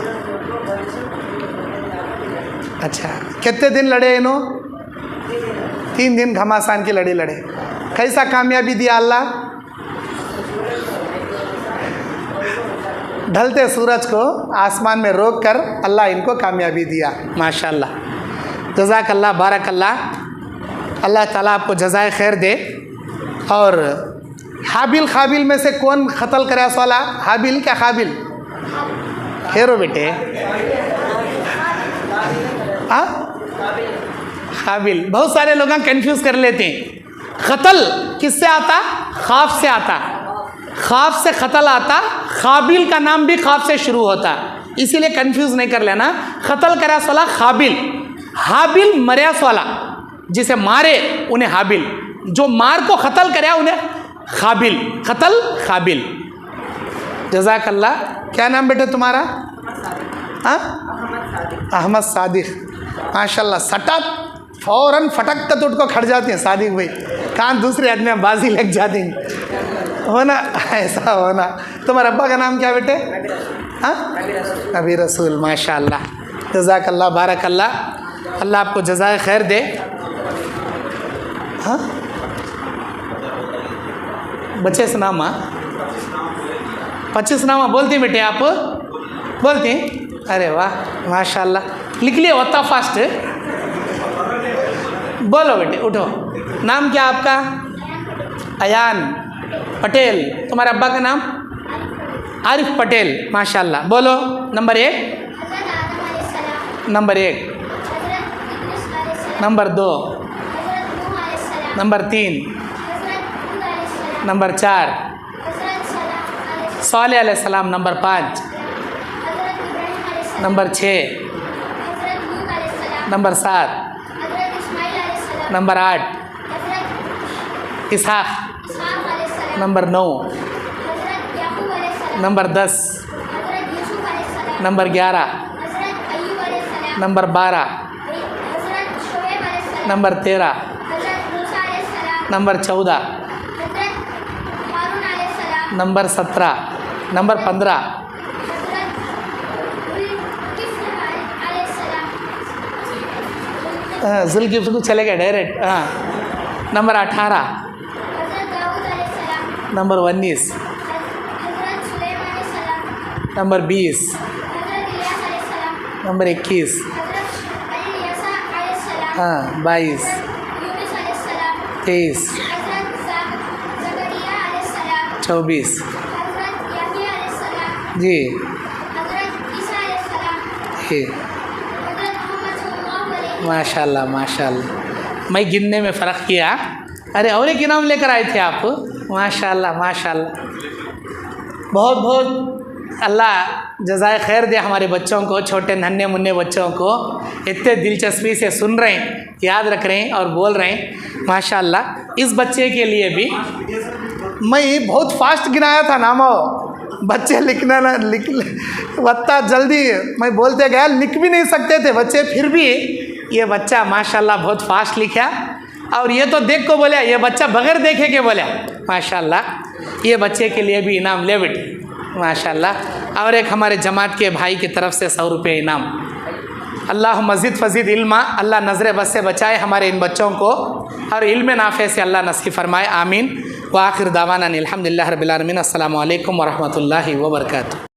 اچھا، کتنے دن لڑے انہوں؟ 3 دن گھماسان کی لڑے۔ کیسا کامیابی دیا اللہ؟ ڈھلتے سورج کو آسمان میں روک کر اللہ ان کو کامیابی دیا۔ ماشاءاللہ، جزاک اللہ، بارک اللہ، اللہ تعالیٰ آپ کو جزائے خیر دے۔ اور حابیل قابیل میں سے کون قتل کرا سوالا؟ حابیل کیا قابیل؟ ہیرو بیٹے، قابیل۔ بہت سارے لوگ کنفیوز کر لیتے ہیں۔ قتل کس سے آتا؟ خاف سے آتا، خاف سے قتل آتا۔ قابیل کا نام بھی خاف سے شروع ہوتا، اسی لیے کنفیوز نہیں کر لینا۔ قتل کرا سوالا قابیل، حابیل مریا سوالا، جسے مارے انہیں حابیل، جو مار کو قتل کریا انہیں قابیل، قتل قابیل۔ جزاک اللہ۔ کیا نام بیٹے تمہارا؟ احمد صادق، ماشاءاللہ۔ سٹا فوراً فٹک کا ٹوٹ کو کھڑ جاتے ہیں صادق بھائی، کان دوسرے آدمی میں بازی لگ جاتے ہیں، ہونا ایسا ہونا۔ تمہارے ابا کا نام کیا بیٹے؟ نبی رسول، ماشاءاللہ، جزاک اللہ، بارک اللہ، اللہ آپ کو جزائے خیر دے۔ ہاں بچے سے نام 25 نامہ بولتی بیٹے؟ آپ بولتی ہیں؟ ارے واہ، ماشاءاللہ، لکھ لیے ہوتا فاسٹ۔ بولو بیٹے، اٹھو۔ نام کیا آپ کا؟ ایان پٹیل۔ تمہارے ابا کا نام؟ عارف پٹیل، ماشاءاللہ۔ بولو number 1، number 1، number 2، number 3، number 4، صالح علیہ السلام، نمبر 5، نمبر 6، نمبر 7، نمبر 8، اسحاق، number 9، number 10، number 11، number 12، number 13، number 14، number 17، number 15، ذوالکفل کو چلے گئے ڈائریکٹ۔ ہاں، نمبر 18، نمبر 19، نمبر 20، نمبر 21، ہاں 22، 23، 24، جی ماشاء اللہ، ماشاء اللہ۔ میں گننے میں فرق کیا، ارے اور ایک انعام لے کر آئے تھے آپ، ماشاء اللہ، ماشاء اللہ۔ بہت بہت اللہ جزائے خیر دے ہمارے بچوں کو، چھوٹے ننھے منھے بچوں کو، اتنے دلچسپی سے سن رہے ہیں، یاد رکھ رہے ہیں اور بول رہے ہیں، ماشاء اللہ۔ اس بچے کے لیے بھی میں بہت فاسٹ گنایا تھا نامہ، بچے لکھنا نہ وقتا جلدی میں بولتے گیا، لکھ بھی نہیں سکتے تھے بچے، پھر بھی یہ بچہ ماشاءاللہ بہت فاسٹ لکھا، اور یہ تو دیکھ کو بولیا، یہ بچہ بغیر دیکھے کے بولیا، ماشاءاللہ۔ یہ بچے کے لیے بھی انعام لے بیٹے، ماشاءاللہ۔ اور ایک ہمارے جماعت کے بھائی کی طرف سے 100 روپے انعام۔ اللہ مزید فزید علما، اللہ نظر بس سے بچائے ہمارے ان بچوں کو، اور علم نافع سے اللہ نصیب فرمائے، آمین۔ وآخر دعوانا الحمدللہ رب العالمین۔ السلام علیکم ورحمۃ اللہ وبرکاتہ۔